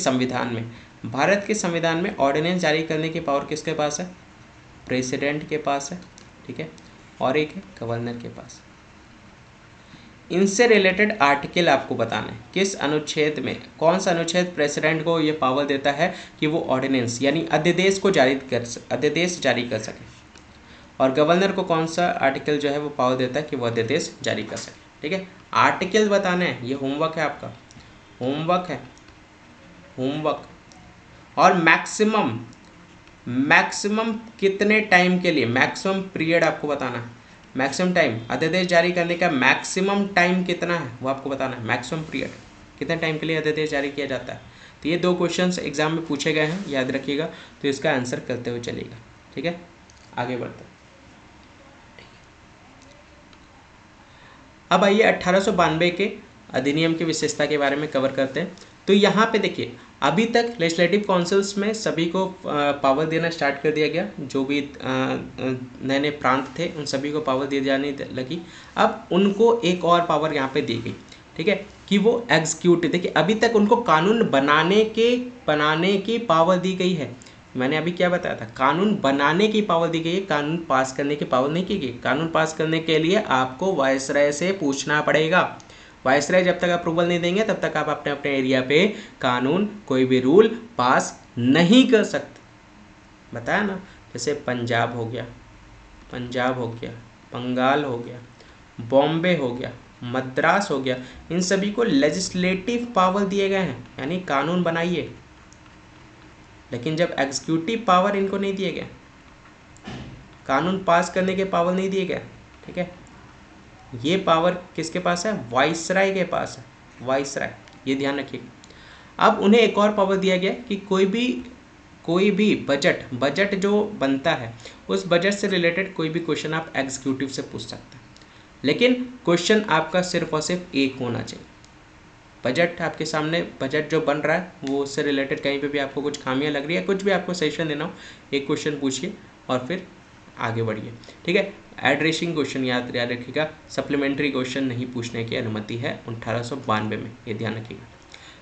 संविधान में ऑर्डिनेंस जारी करने की पावर किसके पास है? प्रेसिडेंट के पास है, ठीक है, और एक है गवर्नर के पास। इनसे रिलेटेड आर्टिकल आपको बताना है, किस अनुच्छेद में, कौन सा अनुच्छेद प्रेसिडेंट को ये पावर देता है कि वो ऑर्डिनेंस यानी अध्यादेश जारी कर सके, और गवर्नर को कौन सा आर्टिकल जो है वो पावर देता है कि वो अध्यादेश जारी कर सके, ठीक है। आर्टिकल बताने हैं, ये होमवर्क है आपका, होमवर्क। और मैक्सिमम कितने टाइम के लिए, मैक्सिमम पीरियड आपको बताना है, मैक्सिमम टाइम, अध्यादेश जारी करने का मैक्सिमम टाइम कितना है वो आपको बताना है, मैक्सिमम पीरियड कितने टाइम के लिए अध्यादेश जारी किया जाता है। तो ये 2 क्वेश्चंस एग्जाम में पूछे गए हैं, याद रखिएगा, तो इसका आंसर करते हुए चलिएगा, ठीक है। आगे बढ़ते हैं। अब आइए 1892 के अधिनियम की विशेषता के बारे में कवर करते हैं। तो यहाँ पे देखिए, अभी तक लेजिस्लेटिव काउंसिल्स में सभी को पावर देना स्टार्ट कर दिया गया, जो भी नए नए प्रांत थे उन सभी को पावर दी जाने लगी। अब उनको एक और पावर यहाँ पे दी गई, ठीक है, कि वो एग्जीक्यूटिव, देखिए अभी तक उनको कानून बनाने की पावर दी गई है। मैंने अभी क्या बताया था, कानून बनाने की पावर दी गई है, कानून पास करने की पावर नहीं की गई। कानून पास करने के लिए आपको वायसराय से पूछना पड़ेगा। वायसराय जब तक अप्रूवल नहीं देंगे तब तक आप अपने अपने एरिया पे कानून, कोई भी रूल पास नहीं कर सकते। बताया ना, जैसे पंजाब हो गया, बंगाल हो गया, बॉम्बे हो गया, मद्रास हो गया, इन सभी को लेजिस्लेटिव पावर दिए गए हैं, यानी कानून बनाइए। लेकिन जब एग्जीक्यूटिव पावर इनको नहीं दिए गए, कानून पास करने के पावर नहीं दिए गए, ठीक है, ये पावर किसके पास है? वाइसराय के पास है, वाइसराय, ये ध्यान रखिएगा। अब उन्हें एक और पावर दिया गया कि कोई भी बजट जो बनता है, उस बजट से रिलेटेड कोई भी क्वेश्चन आप एग्जीक्यूटिव से पूछ सकते हैं, लेकिन क्वेश्चन आपका सिर्फ और सिर्फ एक होना चाहिए। बजट आपके सामने, बजट जो बन रहा है वो उससे रिलेटेड कहीं पे भी आपको कुछ खामियां लग रही है, कुछ भी आपको सजेशन देना हो, एक क्वेश्चन पूछिए और फिर आगे बढ़िए, ठीक है। एड्रेसिंग क्वेश्चन याद रखिएगा, सप्लीमेंट्री क्वेश्चन नहीं पूछने की अनुमति है 1892 में, ये ध्यान रखिएगा।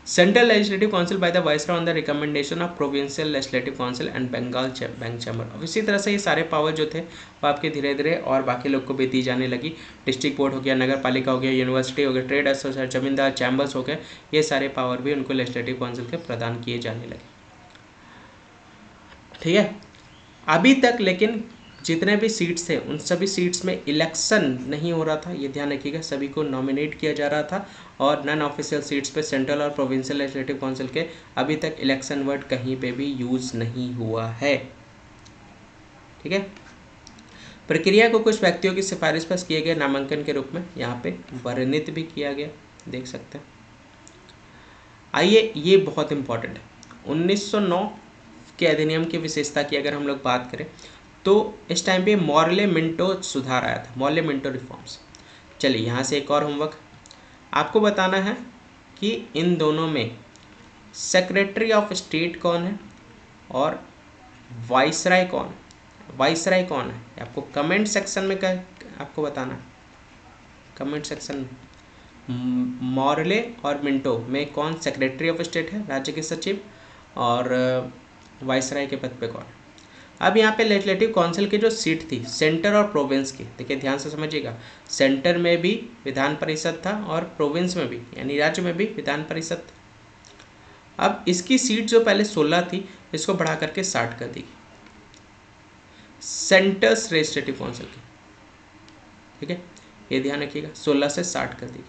Central legislative council by the viceroy on the recommendation of provincial legislative council and Bengal bank chamber. अब इसी तरह से ये सारे पावर जो थे वो आपके धीरे धीरे और बाकी लोग को भी दी जाने लगी। डिस्ट्रिक्ट बोर्ड हो गया, नगर पालिका हो गया, यूनिवर्सिटी हो गया, ट्रेड एसोसिएशन, जमींदार चैम्बर्स हो गए, ये सारे पावर भी उनको लेजिस्लेटिव काउंसिल के प्रदान किए जाने लगे, ठीक है। अभी तक लेकिन जितने भी सीट्स थे उन सभी सीट्स में इलेक्शन नहीं हो रहा था, ये ध्यान रखिएगा, सभी को नॉमिनेट किया जा रहा था, और नॉन ऑफिशियल सीट्स पे सेंट्रल और प्रोविंशियल लेजिस्लेटिव काउंसिल के अभी तक इलेक्शन वर्ड कहीं पे भी यूज़ नहीं हुआ है, ठीक है। प्रक्रिया को कुछ व्यक्तियों की सिफारिश पर किए गए नामांकन के रूप में यहाँ पे वर्णित भी किया गया, देख सकते हैं। आइए, ये बहुत इंपॉर्टेंट है, 1909 के अधिनियम की विशेषता की अगर हम लोग बात करें तो इस टाइम पे मॉर्ले मिंटो सुधार आया था, मॉर्ले मिंटो रिफॉर्म्स। चलिए यहाँ से एक और होमवर्क आपको बताना है कि इन दोनों में सेक्रेटरी ऑफ स्टेट कौन है और वाइसराय कौन है, आपको कमेंट सेक्शन में आपको बताना है, कमेंट सेक्शन में मॉर्ले और मिंटो में कौन सेक्रेटरी ऑफ स्टेट है, राज्य के सचिव, और वाइसराय के पद पे कौन है। अब यहाँ पे लेजिस्लेटिव काउंसिल की जो सीट थी सेंटर और प्रोविंस की, देखिए ध्यान से समझिएगा, सेंटर में भी विधान परिषद था और प्रोविंस में भी यानी राज्य में भी विधान परिषद था। अब इसकी सीट जो पहले 16 थी, इसको बढ़ा करके 60 कर दी, सेंटर्स लेजिस्लेटिव काउंसिल की, ठीक है, ये ध्यान रखिएगा, 16 से 60 कर दी।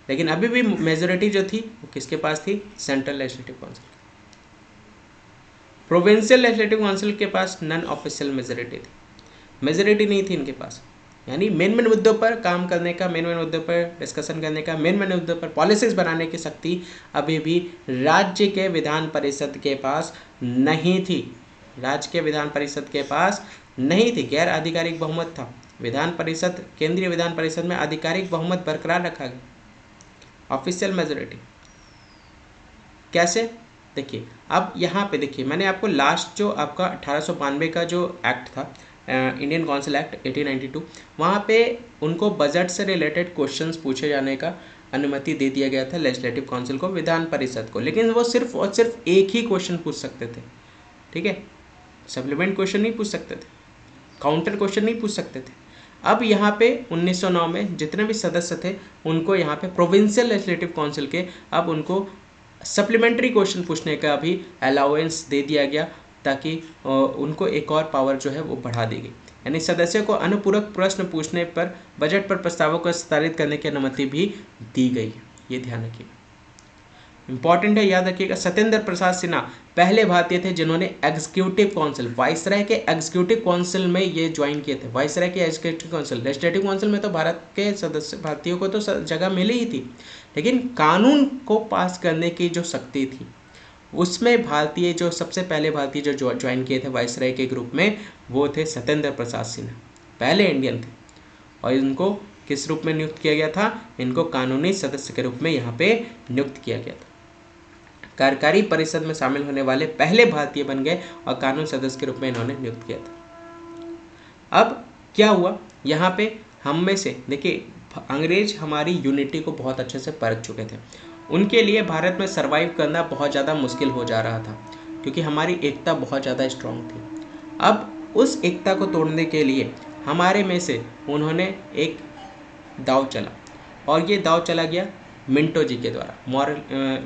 लेकिन अभी भी मेजोरिटी जो थी वो किसके पास थी, central legislative council. Provincial legislative council के पास नॉन ऑफिशियल मेजोरिटी थी, मेजोरिटी नहीं थी इनके पास, यानी मेन मेन मुद्दों पर काम करने का, मेन मेन मुद्दों पर डिस्कशन करने का, मेन मेन मुद्दों पर पॉलिसीज बनाने की शक्ति अभी भी राज्य के विधान परिषद के पास नहीं थी, राज्य के विधान परिषद के पास नहीं थी, गैर आधिकारिक बहुमत था। विधान परिषद, केंद्रीय विधान परिषद में आधिकारिक बहुमत बरकरार रखा गया, ऑफिशियल मेजोरिटी। कैसे, देखिए अब यहाँ पे देखिए, मैंने आपको लास्ट जो आपका 1892 का जो एक्ट था, इंडियन काउंसिल एक्ट 1892, वहाँ पे उनको बजट से रिलेटेड क्वेश्चंस पूछे जाने का अनुमति दे दिया गया था लेजिस्लेटिव काउंसिल को, विधान परिषद को, लेकिन वो सिर्फ और सिर्फ एक ही क्वेश्चन पूछ सकते थे, ठीक है, सप्लीमेंट क्वेश्चन नहीं पूछ सकते थे, काउंटर क्वेश्चन नहीं पूछ सकते थे। अब यहाँ पे 1909 में जितने भी सदस्य थे उनको यहाँ पे प्रोविंशियल लेजिस्लेटिव काउंसिल के अब उनको सप्लीमेंट्री क्वेश्चन पूछने का भी अलाउंस दे दिया गया, ताकि उनको एक और पावर जो है वो बढ़ा दी गई, यानी सदस्यों को अनुपूरक प्रश्न पूछने पर बजट पर प्रस्तावों को विस्तारित करने की अनुमति भी दी गई। ये ध्यान रखिएगा, इंपॉर्टेंट है, याद रखिएगा। सत्येंद्र प्रसाद सिन्हा पहले भारतीय थे जिन्होंने एग्जीक्यूटिव काउंसिल, वाइसराय के एग्जीक्यूटिव काउंसिल में ये ज्वाइन किए थे। वाइसराय के एग्जीक्यूटिव काउंसिल, लेजिस्लेटिव काउंसिल में तो भारत के सदस्य भारतीयों को तो जगह मिली ही थी, लेकिन कानून को पास करने की जो शक्ति थी उसमें भारतीय जो सबसे पहले भारतीय जो ज्वाइन किए थे वाइसराय के ग्रुप में, वो थे सत्येंद्र प्रसाद सिन्हा, पहले इंडियन थे, और इनको किस रूप में नियुक्त किया गया था, इनको कानूनी सदस्य के रूप में यहाँ पे नियुक्त किया गया था। कार्यकारी परिषद में शामिल होने वाले पहले भारतीय बन गए और कानून सदस्य के रूप में इन्होंने नियुक्त किया था। अब क्या हुआ, यहाँ पे हम में से देखिए, अंग्रेज हमारी यूनिटी को बहुत अच्छे से परख चुके थे, उनके लिए भारत में सरवाइव करना बहुत ज़्यादा मुश्किल हो जा रहा था, क्योंकि हमारी एकता बहुत ज़्यादा स्ट्रांग थी। अब उस एकता को तोड़ने के लिए हमारे में से उन्होंने एक दाव चला, और ये दाव चला गया मिंटो जी के द्वारा,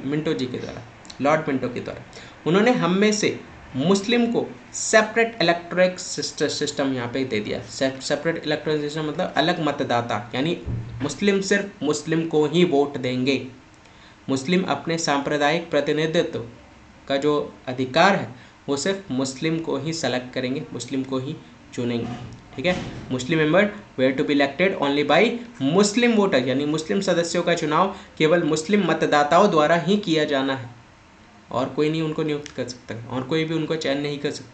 मिंटो जी के द्वारा, लॉर्ड मिंटो के द्वारा। उन्होंने हम में से मुस्लिम को सेपरेट इलेक्टोरल सिस्टम यहाँ पे दे दिया। सेपरेट इलेक्टोरल सिस्टम मतलब अलग मतदाता, यानी मुस्लिम सिर्फ मुस्लिम को ही वोट देंगे, मुस्लिम अपने सांप्रदायिक प्रतिनिधित्व का जो अधिकार है वो सिर्फ मुस्लिम को ही सेलेक्ट करेंगे, मुस्लिम को ही चुनेंगे, ठीक है। Muslim member were to be elected only by Muslim voter, यानी मुस्लिम सदस्यों का चुनाव केवल मुस्लिम मतदाताओं द्वारा ही किया जाना है, और कोई नहीं उनको नियुक्त कर सकता, और कोई भी उनको चयन नहीं कर सकता।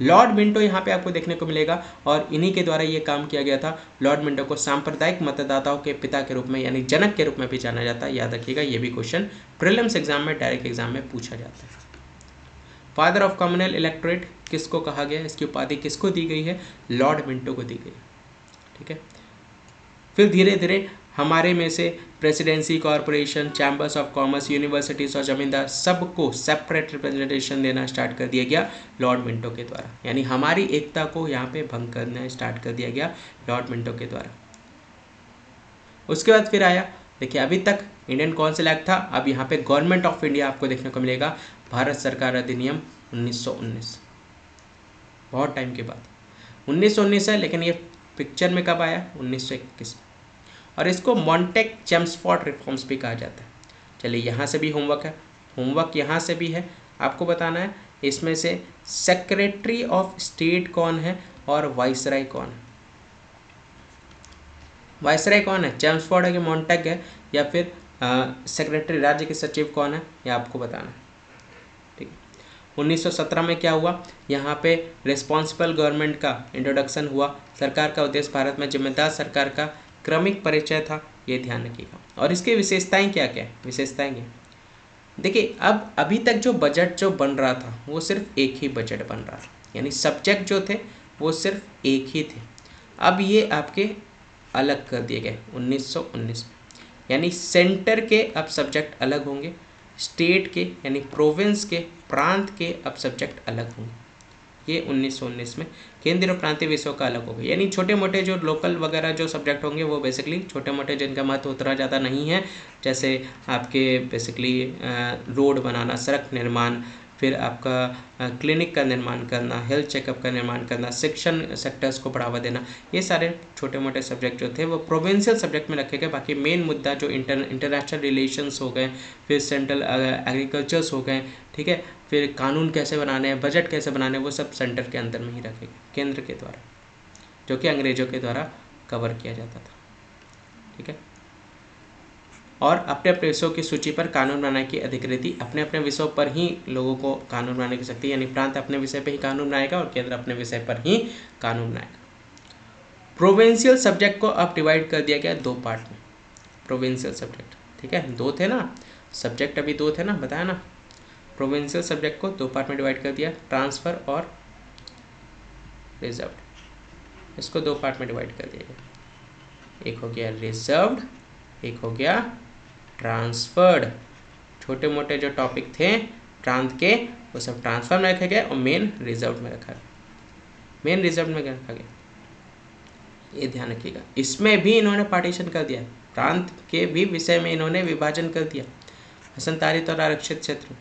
लॉर्ड मिंटो यहाँ पे आपको देखने को मिलेगा, और इन्हीं के द्वारा ये काम किया गया था। लॉर्ड मिंटो को सांप्रदायिक मतदाताओं के पिता के रूप में, यानी जनक के रूप में भी जाना जाता है, याद रखिएगा, ये भी क्वेश्चन प्रीलिम्स एग्जाम में, डायरेक्ट एग्जाम में पूछा जाता है। फादर ऑफ कम्युनल इलेक्टोरेट किसको कहा गया, इसकी उपाधि किसको दी गई है, लॉर्ड मिंटो को दी गई, ठीक है। फिर धीरे धीरे हमारे में से presidency, corporation, chambers of commerce, universities और जमींदार सबको सेपरेट रिप्रेजेंटेशन देना स्टार्ट कर दिया गया लॉर्ड मिंटो के द्वारा, यानी हमारी एकता को यहाँ पे भंग करना स्टार्ट कर दिया गया लॉर्ड मिंटो के द्वारा। उसके बाद फिर आया, देखिए अभी तक इंडियन काउंसिल एक्ट था, अब यहाँ पे गवर्नमेंट ऑफ इंडिया आपको देखने को मिलेगा, भारत सरकार अधिनियम 1919, बहुत टाइम के बाद 1919 है, लेकिन ये पिक्चर में कब आया, 1921, और इसको मॉन्टेक चेम्सफोर्ड रिफॉर्म्स भी कहा जाता है। चलिए यहाँ से भी होमवर्क है, होमवर्क यहाँ से भी है, आपको बताना है इसमें से सेक्रेटरी ऑफ स्टेट कौन है और वाइसराय कौन है। वाइसराय कौन है, चेम्सफोर्ड है कि मॉन्टेक है, या फिर सेक्रेटरी राज्य के सचिव कौन है, यह आपको बताना है, ठीक है। 1917 में क्या हुआ, यहाँ पे रिस्पॉन्सिबल गवर्नमेंट का इंट्रोडक्शन हुआ। सरकार का उद्देश्य भारत में जिम्मेदार सरकार का क्रमिक परिचय था, ये ध्यान रखिएगा। और इसकी विशेषताएं क्या क्या है, विशेषताएं क्या, देखिए अब अभी तक जो बजट जो बन रहा था वो सिर्फ एक ही बजट बन रहा था, यानी सब्जेक्ट जो थे वो सिर्फ एक ही थे। अब ये आपके अलग कर दिए गए 1919 में, यानी सेंटर के अब सब्जेक्ट अलग होंगे, स्टेट के यानी प्रोविंस के, प्रांत के अब सब्जेक्ट अलग होंगे। ये 1919 में केंद्रीय और प्रांतीय विषयों का अलग होगा, यानी छोटे मोटे जो लोकल वगैरह जो सब्जेक्ट होंगे वो बेसिकली छोटे मोटे जिनका महत्व उतना ज़्यादा नहीं है, जैसे आपके बेसिकली रोड बनाना, सड़क निर्माण, फिर आपका क्लिनिक का निर्माण करना, हेल्थ चेकअप का निर्माण करना, शिक्षण सेक्टर्स को बढ़ावा देना, ये सारे छोटे मोटे सब्जेक्ट जो थे वो प्रोविंशियल सब्जेक्ट में रखे गए। बाकी मेन मुद्दा जो इंटरनेशनल रिलेशंस हो गए, फिर सेंट्रल एग्रीकल्चर्स हो गए, ठीक है, फिर कानून कैसे बनाने हैं, बजट कैसे बनाने हैं, वो सब सेंटर के अंदर में ही रखे गए, केंद्र के द्वारा, जो कि अंग्रेजों के द्वारा कवर किया जाता था। ठीक है, और अपने अपने विषयों की सूची पर कानून बनाने की अधिकृति, अपने अपने विषयों पर ही लोगों को कानून बनाने की शक्ति, यानी प्रांत अपने विषय पर ही कानून बनाएगा और केंद्र अपने विषय पर ही कानून बनाएगा। प्रोविंशियल सब्जेक्ट को अब डिवाइड कर दिया गया 2 पार्ट में। प्रोविंशियल सब्जेक्ट, ठीक है, 2 थे ना सब्जेक्ट, अभी 2 थे ना, बताया ना। प्रोविंशियल सब्जेक्ट को 2 पार्ट में डिवाइड कर दिया, ट्रांसफर और रिजर्व्ड। इसको 2 पार्ट में डिवाइड कर दिया गया, एक हो गया रिजर्व्ड, एक हो गया ट्रांसफर्ड। छोटे मोटे जो टॉपिक थे प्रांत के वो सब ट्रांसफर में रखे गए और मेन रिजर्व में रखा गया, मेन रिजर्व में रखा गया, ये ध्यान रखिएगा। इसमें भी इन्होंने पार्टीशन कर दिया, प्रांत के भी विषय में इन्होंने विभाजन कर दिया, हस्तांतरित और आरक्षित क्षेत्र।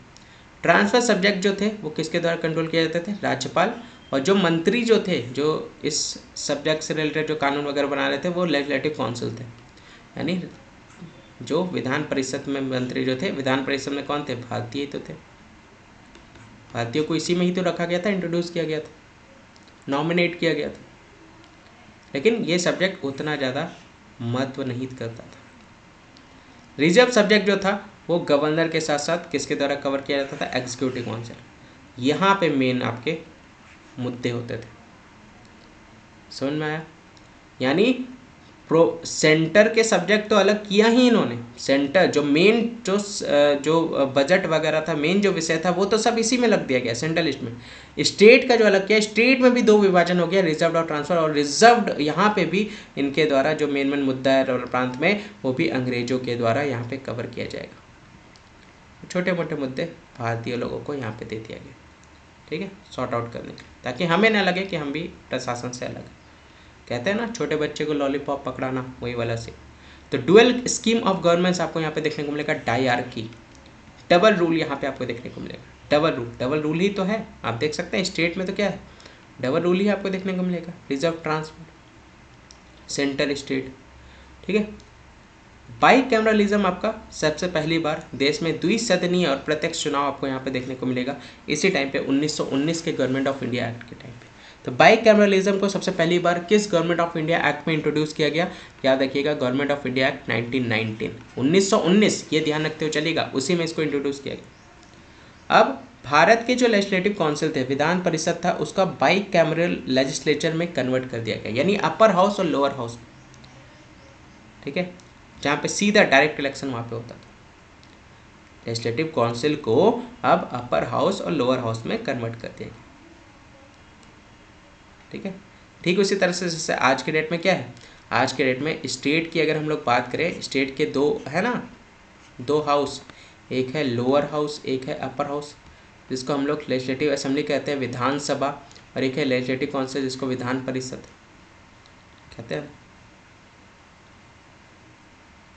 ट्रांसफर सब्जेक्ट जो थे वो किसके द्वारा कंट्रोल किए जाते थे, राज्यपाल, और जो मंत्री जो थे जो इस सब्जेक्ट से रिलेटेड जो कानून वगैरह बना रहे थे वो लेजिस्लेटिव काउंसिल थे, यानी जो विधान परिषद में मंत्री जो थे, विधान परिषद में कौन थे, भारतीय तो थे, भारतीयों को इसी में ही तो रखा गया था, इंट्रोड्यूस किया गया था, नॉमिनेट किया गया था। लेकिन ये सब्जेक्ट उतना ज़्यादा महत्व नहीं करता था। रिजर्व सब्जेक्ट जो था वो गवर्नर के साथ साथ किसके द्वारा कवर किया जाता था, एग्जीक्यूटिव काउंसिल। यहाँ पे मेन आपके मुद्दे होते थे, समझ में आया। यानी सेंटर के सब्जेक्ट तो अलग किया ही इन्होंने, सेंटर जो मेन जो बजट वगैरह था, मेन जो विषय था वो तो सब इसी में लग दिया गया सेंट्रल लिस्ट में। स्टेट का जो अलग किया, स्टेट में भी 2 विभाजन हो गया, रिजर्व्ड और ट्रांसफर। और रिजर्व्ड यहाँ पे भी इनके द्वारा जो मेन मुद्दा है और प्रांत में वो भी अंग्रेजों के द्वारा यहाँ पे कवर किया जाएगा। छोटे मोटे मुद्दे भारतीय लोगों को यहाँ पे दे दिया गया, ठीक है, सॉर्ट आउट करने के, ताकि हमें न लगे कि हम भी प्रशासन से अलग है। कहते हैं ना छोटे बच्चे को लॉलीपॉप पकड़ाना, वही वाला से। तो डुअल स्कीम ऑफ गवर्नमेंट्स आपको यहाँ पे देखने को मिलेगा, डायआर्की, डबल रूल यहाँ पे आपको देखने को मिलेगा। डबल रूल ही तो है, आप देख सकते हैं स्टेट में तो क्या है, डबल रूल ही आपको देखने को मिलेगा, रिजर्व, ट्रांसफर, सेंट्रल, स्टेट, ठीक है। बाईकैमरलिज्म आपका सबसे पहली बार देश में द्विसदनीय और प्रत्यक्ष चुनाव आपको यहाँ पे देखने को मिलेगा, इसी टाइम पे 1919 के गवर्नमेंट ऑफ इंडिया एक्ट के टाइम पे। तो बाईकैमरलिज्म को सबसे पहली बार किस गवर्नमेंट ऑफ इंडिया एक्ट में इंट्रोड्यूस किया गया, याद रखिएगा, गवर्नमेंट ऑफ इंडिया एक्ट 1919, ये ध्यान रखते हुए चलेगा, उसी में इसको इंट्रोड्यूस किया गया। अब भारत के जो लेजिस्लेटिव काउंसिल थे, विधान परिषद था, उसका बाईकैमरल लेजिस्लेचर में कन्वर्ट कर दिया गया, यानी अपर हाउस और लोअर हाउस, ठीक है, जहाँ पे सीधा डायरेक्ट इलेक्शन वहाँ पे होता था। लेजिस्लेटिव काउंसिल को अब अपर हाउस और लोअर हाउस में कन्वर्ट कर दिया गया, ठीक है। ठीक उसी तरह से जैसे आज के डेट में क्या है, आज के डेट में स्टेट की अगर हम लोग बात करें, स्टेट के 2 है ना, 2 हाउस, एक है लोअर हाउस, एक है अपर हाउस, जिसको हम लोग लेजिस्लेटिव असेंबली कहते हैं, विधानसभा, और एक है लेजिस्लेटिव काउंसिल जिसको विधान परिषद कहते हैं।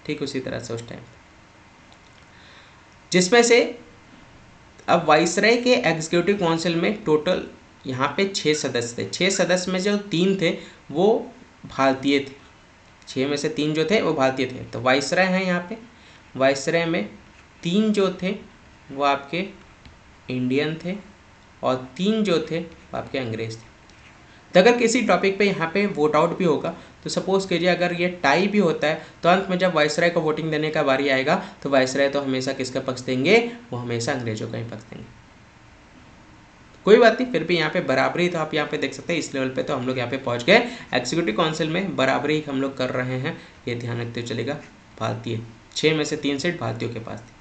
ठीक उसी तरह से उस टाइम जिसमें से अब वाइसराय के एग्जीक्यूटिव काउंसिल में टोटल यहाँ पे 6 सदस्य थे। 6 सदस्य में जो 3 थे वो भारतीय थे, 6 में से 3 जो थे वो भारतीय थे। तो वाइसराय हैं यहाँ पे, वाइसराय में 3 जो थे वो आपके इंडियन थे और 3 जो थे वो आपके अंग्रेज थे। तो अगर किसी टॉपिक पे यहाँ पे वोट आउट भी होगा, तो सपोज कीजिए अगर ये टाई भी होता है, तो अंत में जब वाइसराय को वोटिंग देने का बारी आएगा तो वाइसराय तो हमेशा किसका पक्ष देंगे, वो हमेशा अंग्रेजों का ही पक्ष देंगे। कोई बात नहीं, फिर भी यहाँ पे बराबरी तो आप यहाँ पे देख सकते हैं, इस लेवल पे तो हम लोग यहाँ पे पहुँच गए। एग्जीक्यूटिव काउंसिल में बराबरी हम लोग कर रहे हैं, ये ध्यान रखते चलेगा। भारतीय 6 में से 3 सीट भारतीयों के पास थी।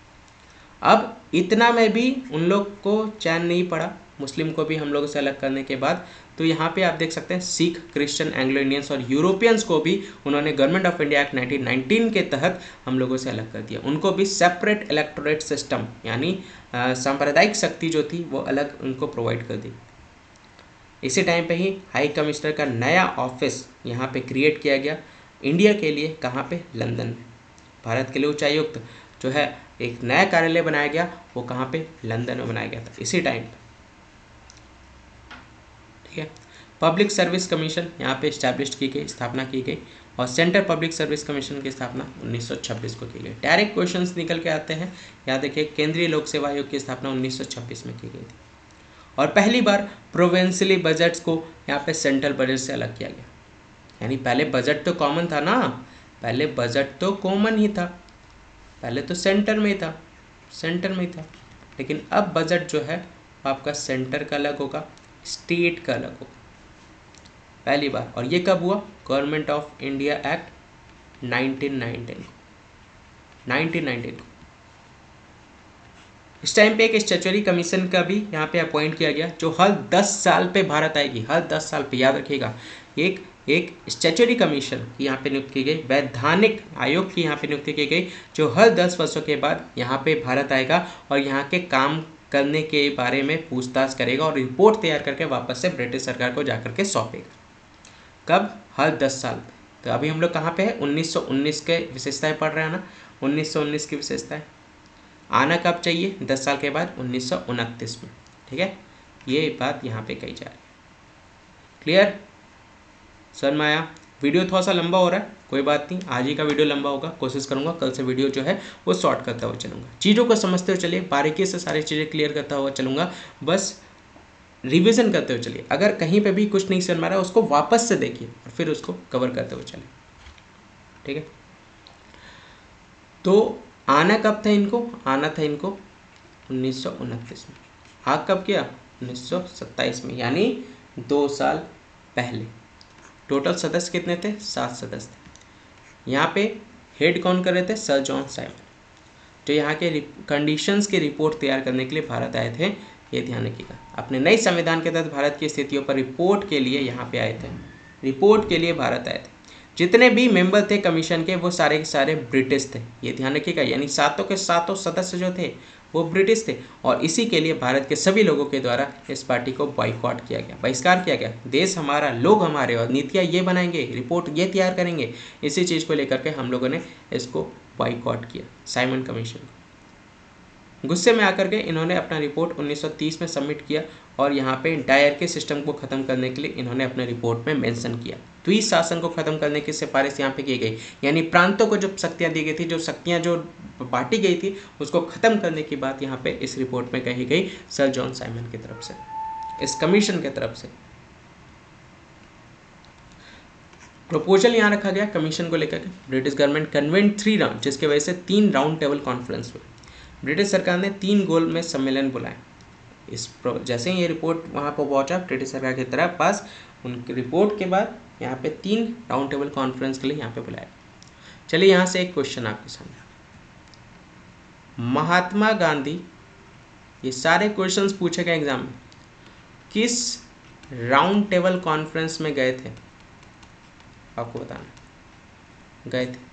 अब इतना में भी उन लोग को चैन नहीं पड़ा, मुस्लिम को भी हम लोगों से अलग करने के बाद। तो यहाँ पे आप देख सकते हैं सिख, क्रिश्चियन, एंग्लो इंडियंस और यूरोपियंस को भी उन्होंने गवर्नमेंट ऑफ इंडिया एक्ट 1919 के तहत हम लोगों से अलग कर दिया। उनको भी सेपरेट इलेक्टोरेट सिस्टम, यानी सांप्रदायिक शक्ति जो थी वो अलग उनको प्रोवाइड कर दी। इसी टाइम पे ही हाई कमिश्नर का नया ऑफिस यहाँ पे क्रिएट किया गया इंडिया के लिए, कहाँ पे, लंदन में। भारत के लिए उच्चायुक्त जो है एक नया कार्यालय बनाया गया, वो कहाँ पे, लंदन में बनाया गया था इसी टाइम पे। ठीक है। पब्लिक सर्विस कमीशन यहाँ पे स्टैब्लिश की गई, स्थापना की गई, और सेंट्रल पब्लिक सर्विस कमीशन की स्थापना 1926 को की गई। डायरेक्ट क्वेश्चंस निकल के आते हैं। यहाँ देखिए, केंद्रीय लोक सेवा आयोग की स्थापना 1926 में की गई थी, और पहली बार प्रोविंशियली बजट्स को यहाँ पे सेंट्रल बजट से अलग किया गया। यानी पहले बजट तो कॉमन था ना, पहले बजट तो कॉमन ही था, पहले तो सेंटर में ही था, सेंटर में ही था, लेकिन अब बजट जो है आपका सेंटर का अलग होगा, स्टेट का अलग होगा, पहली बार। और ये कब हुआ, गवर्नमेंट ऑफ इंडिया एक्ट 1919 को। इस टाइम पे एक स्टैट्यूटरी कमीशन का भी यहाँ पे अपॉइंट किया गया, जो हर 10 साल पे भारत आएगी, हर 10 साल पे, याद रखिएगा। एक स्टैट्यूटरी कमीशन की यहाँ पे नियुक्त की गई, वैधानिक आयोग की यहाँ पे नियुक्ति की गई, जो हर 10 वर्षों के बाद यहाँ पे भारत आएगा और यहाँ के काम करने के बारे में पूछताछ करेगा और रिपोर्ट तैयार करके वापस से ब्रिटिश सरकार को जाकर के सौंपेगा। कब, हर 10 साल पे। तो अभी हम लोग कहाँ पे है, 1919 के विशेषताएं पढ़ रहे हैं ना, 1919 की विशेषताएं। आना कब चाहिए, 10 साल के बाद, 1929 में। ठीक है, ये बात यहाँ पे कही जा रही है। क्लियर, समझ में आया? वीडियो थोड़ा सा लंबा हो रहा है, कोई बात नहीं, आज ही का वीडियो लंबा होगा, कोशिश करूंगा कल से वीडियो जो है वो शॉर्ट करता हुआ चलूँगा। चीज़ों को समझते हुए चलिए, बारीकी से सारी चीज़ें क्लियर करता हुआ चलूँगा, बस रिवीजन करते हुए चलिए। अगर कहीं पे भी कुछ नहीं समझ में आ रहा है, उसको वापस से देखिए और फिर उसको कवर करते हुए चलिए। ठीक है, तो आना कब था इनको, आना था इनको 1929 में। हाँ, कब किया, 1927 में, यानी 2 साल पहले। टोटल सदस्य कितने थे, 7 सदस्य थे। यहाँ पे हेड कौन कर रहे थे, सर जॉन साइमन, जो यहाँ के कंडीशंस की रिपोर्ट तैयार करने के लिए भारत आए थे। ये ध्यान रखिएगा, अपने नए संविधान के तहत भारत की स्थितियों पर रिपोर्ट के लिए यहाँ पे आए थे, रिपोर्ट के लिए भारत आए थे। जितने भी मेंबर थे कमीशन के, वो सारे के सारे ब्रिटिश थे, ये ध्यान रखिएगा। यानी सातों के सातों सदस्य जो थे वो ब्रिटिश थे, और इसी के लिए भारत के सभी लोगों के द्वारा इस पार्टी को बॉयकॉट किया गया, बहिष्कार किया गया। देश हमारा, लोग हमारे, और नीतियाँ ये बनाएंगे, रिपोर्ट ये तैयार करेंगे, इसी चीज़ को लेकर के हम लोगों ने इसको बॉयकॉट किया, साइमन कमीशन को। गुस्से में आकर के इन्होंने अपना रिपोर्ट 1930 में सबमिट किया, और यहाँ पे डायर के सिस्टम को ख़त्म करने के लिए इन्होंने अपने रिपोर्ट में मेंशन किया। द्विज शासन को ख़त्म करने की सिफारिश यहाँ पे की गई, यानी प्रांतों को जो शक्तियाँ दी गई थी, जो शक्तियाँ जो बांटी गई थी, उसको ख़त्म करने की बात यहाँ पे इस रिपोर्ट में कही गई सर जॉन साइमन की तरफ से, इस कमीशन की तरफ से। प्रपोजल यहाँ रखा गया कमीशन को लेकर के, ब्रिटिश गवर्नमेंट कन्वेंट 3 राउंड, जिसकी वजह से 3 राउंड टेबल कॉन्फ्रेंस हुए। ब्रिटिश सरकार ने 3 गोल में सम्मेलन बुलाए। जैसे ही ये रिपोर्ट वहाँ पर पहुँचा ब्रिटिश सरकार की तरफ पास, उनकी रिपोर्ट के बाद यहाँ पे 3 राउंड टेबल कॉन्फ्रेंस के लिए यहाँ पे बुलाया। चलिए, यहाँ से एक क्वेश्चन आपके सामने, महात्मा गांधी, ये सारे क्वेश्चंस पूछे गए एग्जाम में, किस राउंड टेबल कॉन्फ्रेंस में गए थे, आपको बताना, गए थे।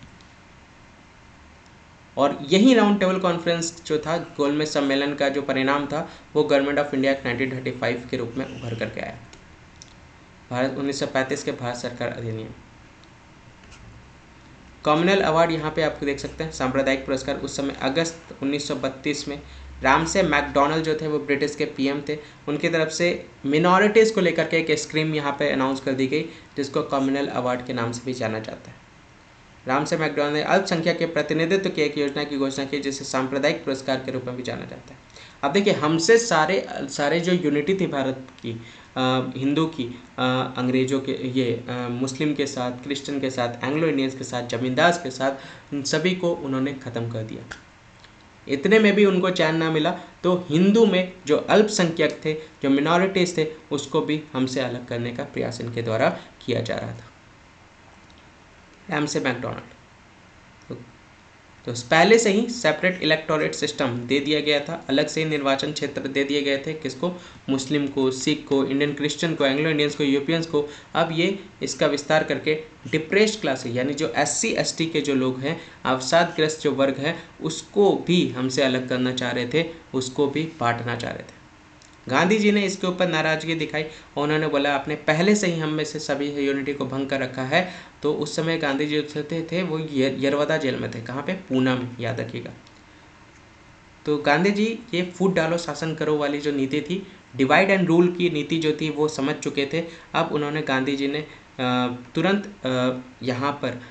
और यही राउंड टेबल कॉन्फ्रेंस जो था, गोलमेज सम्मेलन का जो परिणाम था, वो गवर्नमेंट ऑफ इंडिया 1935 के रूप में उभर करके आया। भारत 1935 के भारत सरकार अधिनियम। कॉमनवेल्थ अवार्ड यहाँ पे आपको देख सकते हैं, सांप्रदायिक पुरस्कार। उस समय अगस्त 1932 में रामसे मैकडोनल्ड जो थे, वो ब्रिटिश के पीएम थे, उनकी तरफ से मिनॉरिटीज़ को लेकर के एक स्कीम यहाँ पे अनाउंस कर दी गई, जिसको कॉमनवेल्थ अवार्ड के नाम से भी जाना जाता है। रामसे मैकडोनल्ड ने अल्पसंख्यक के प्रतिनिधित्व की एक योजना की घोषणा की, जिसे सांप्रदायिक पुरस्कार के रूप में भी जाना जाता है। अब देखिए, हमसे सारे जो यूनिटी थी भारत की, हिंदू की, अंग्रेज़ों के, ये मुस्लिम के साथ, क्रिश्चियन के साथ, एंग्लो इंडियंस के साथ, जमींदार के साथ, इन सभी को उन्होंने ख़त्म कर दिया। इतने में भी उनको चैन ना मिला, तो हिंदू में जो अल्पसंख्यक थे, जो मिनॉरिटीज़ थे, उसको भी हमसे अलग करने का प्रयास इनके द्वारा किया जा रहा था। रामसे मैकडोनल्ड तो पहले से ही सेपरेट इलेक्टोरेट सिस्टम दे दिया गया था, अलग से निर्वाचन क्षेत्र दे दिए गए थे। किसको? मुस्लिम को, सिख को, इंडियन क्रिश्चियन को, एंग्लो इंडियंस को, यूरोपियंस को। अब ये इसका विस्तार करके डिप्रेस्ड क्लासेस, यानी जो SC ST के जो लोग हैं, अवसादग्रस्त जो वर्ग है, उसको भी हमसे अलग करना चाह रहे थे, उसको भी बांटना चाह रहे थे। गांधी जी ने इसके ऊपर नाराजगी दिखाई और उन्होंने बोला, आपने पहले से ही हम में से सभी यूनिटी को भंग कर रखा है। तो उस समय गांधी जी थे वो यरवदा जेल में थे। कहाँ पे? पूना में, याद रखिएगा। तो गांधी जी ये फूट डालो शासन करो वाली जो नीति थी, डिवाइड एंड रूल की नीति जो थी वो समझ चुके थे। अब उन्होंने गांधी जी ने तुरंत यहाँ पर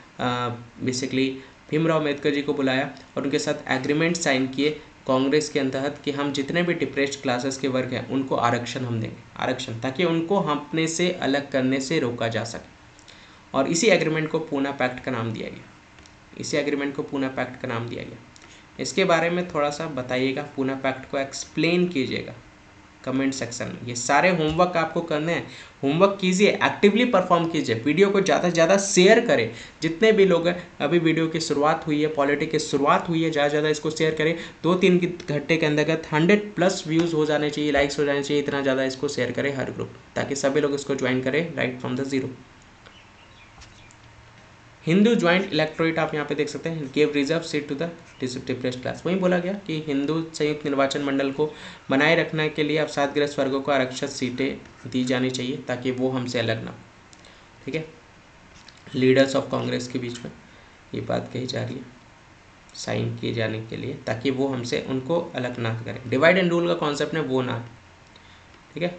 बेसिकली भीमराव अम्बेडकर जी को बुलाया और उनके साथ एग्रीमेंट साइन किए कांग्रेस के अंतर्गत कि हम जितने भी डिप्रेस्ड क्लासेस के वर्ग हैं उनको आरक्षण हम देंगे, आरक्षण, ताकि उनको अपने से अलग करने से रोका जा सके। और इसी एग्रीमेंट को पूना पैक्ट का नाम दिया गया, इसी एग्रीमेंट को पूना पैक्ट का नाम दिया गया। इसके बारे में थोड़ा सा बताइएगा, पूना पैक्ट को एक्सप्लेन कीजिएगा कमेंट सेक्शन में। ये सारे होमवर्क आपको करने हैं, होमवर्क कीजिए, एक्टिवली परफॉर्म कीजिए, वीडियो को ज़्यादा से ज़्यादा शेयर करें। जितने भी लोग हैं, अभी वीडियो की शुरुआत हुई है, पॉलिटिक्स की शुरुआत हुई है, ज़्यादा से ज़्यादा इसको शेयर करें। 2-3 घंटे के अंतर्गत 100+ व्यूज़ हो जाने चाहिए, लाइक्स हो जाने चाहिए, इतना ज़्यादा इसको शेयर करें हर ग्रुप, ताकि सभी लोग इसको ज्वाइन करें right from the zero. Hindu joint electorate आप यहाँ पे देख सकते हैं, gave reserve seat to the depressed class. वहीं बोला गया कि हिंदू संयुक्त निर्वाचन मंडल को बनाए रखने के लिए अब 7 ग्रस्त वर्गों को आरक्षित सीटें दी जानी चाहिए ताकि वो हमसे अलग ना हो। ठीक है, लीडर्स ऑफ कांग्रेस के बीच में ये बात कही जा रही है, साइन किए जाने के लिए, ताकि वो हमसे उनको अलग ना करें। डिवाइड एंड रूल का कॉन्सेप्ट है वो ना, ठीक है।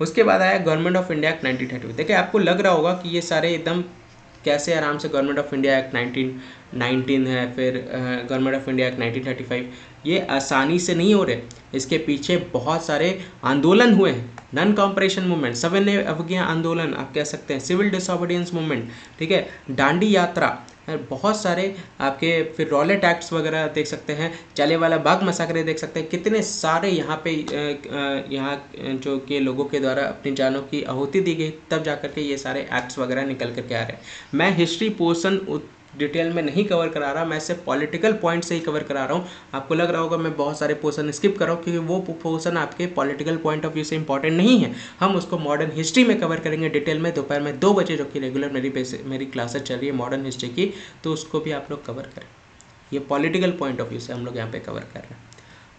उसके बाद आया गवर्नमेंट ऑफ इंडिया एक्ट 1930। देखिए आपको लग रहा होगा कि ये सारे एकदम कैसे आराम से गवर्नमेंट ऑफ इंडिया एक्ट 1919 है, फिर गवर्नमेंट ऑफ इंडिया एक्ट 1935, ये आसानी से नहीं हो रहे। इसके पीछे बहुत सारे आंदोलन हुए हैं, नॉन कॉम्परेशन मूवमेंट, सविनय अवज्ञा आंदोलन आप कह सकते हैं, सिविल डिसोबीडियंस मूवमेंट, ठीक है, दांडी यात्रा, बहुत सारे आपके, फिर रॉलेट एक्ट्स वगैरह देख सकते हैं, जालियांवाला बाग मसाकरे देख सकते हैं, कितने सारे यहाँ पे यहाँ जो कि लोगों के द्वारा अपनी जानों की आहुति दी गई, तब जाकर के ये सारे एक्ट्स वगैरह निकल करके आ रहे हैं। मैं हिस्ट्री पोर्शन डिटेल में नहीं कवर करा रहा, मैं सिर्फ पॉलिटिकल पॉइंट से ही कवर करा रहा हूँ। आपको लग रहा होगा मैं बहुत सारे पोर्शन स्किप कर रहा हूँ, क्योंकि वो पोर्शन आपके पॉलिटिकल पॉइंट ऑफ व्यू से इंपॉर्टेंट नहीं है। हम उसको मॉडर्न हिस्ट्री में कवर करेंगे डिटेल में, दोपहर में 2 बजे, जो कि रेगुलर मेरी क्लासेस चल रही है मॉडर्न हिस्ट्री की, तो उसको भी आप लोग कवर करें। ये पॉलिटिकल पॉइंट ऑफ व्यू से हम लोग यहाँ पे कवर कर रहे हैं।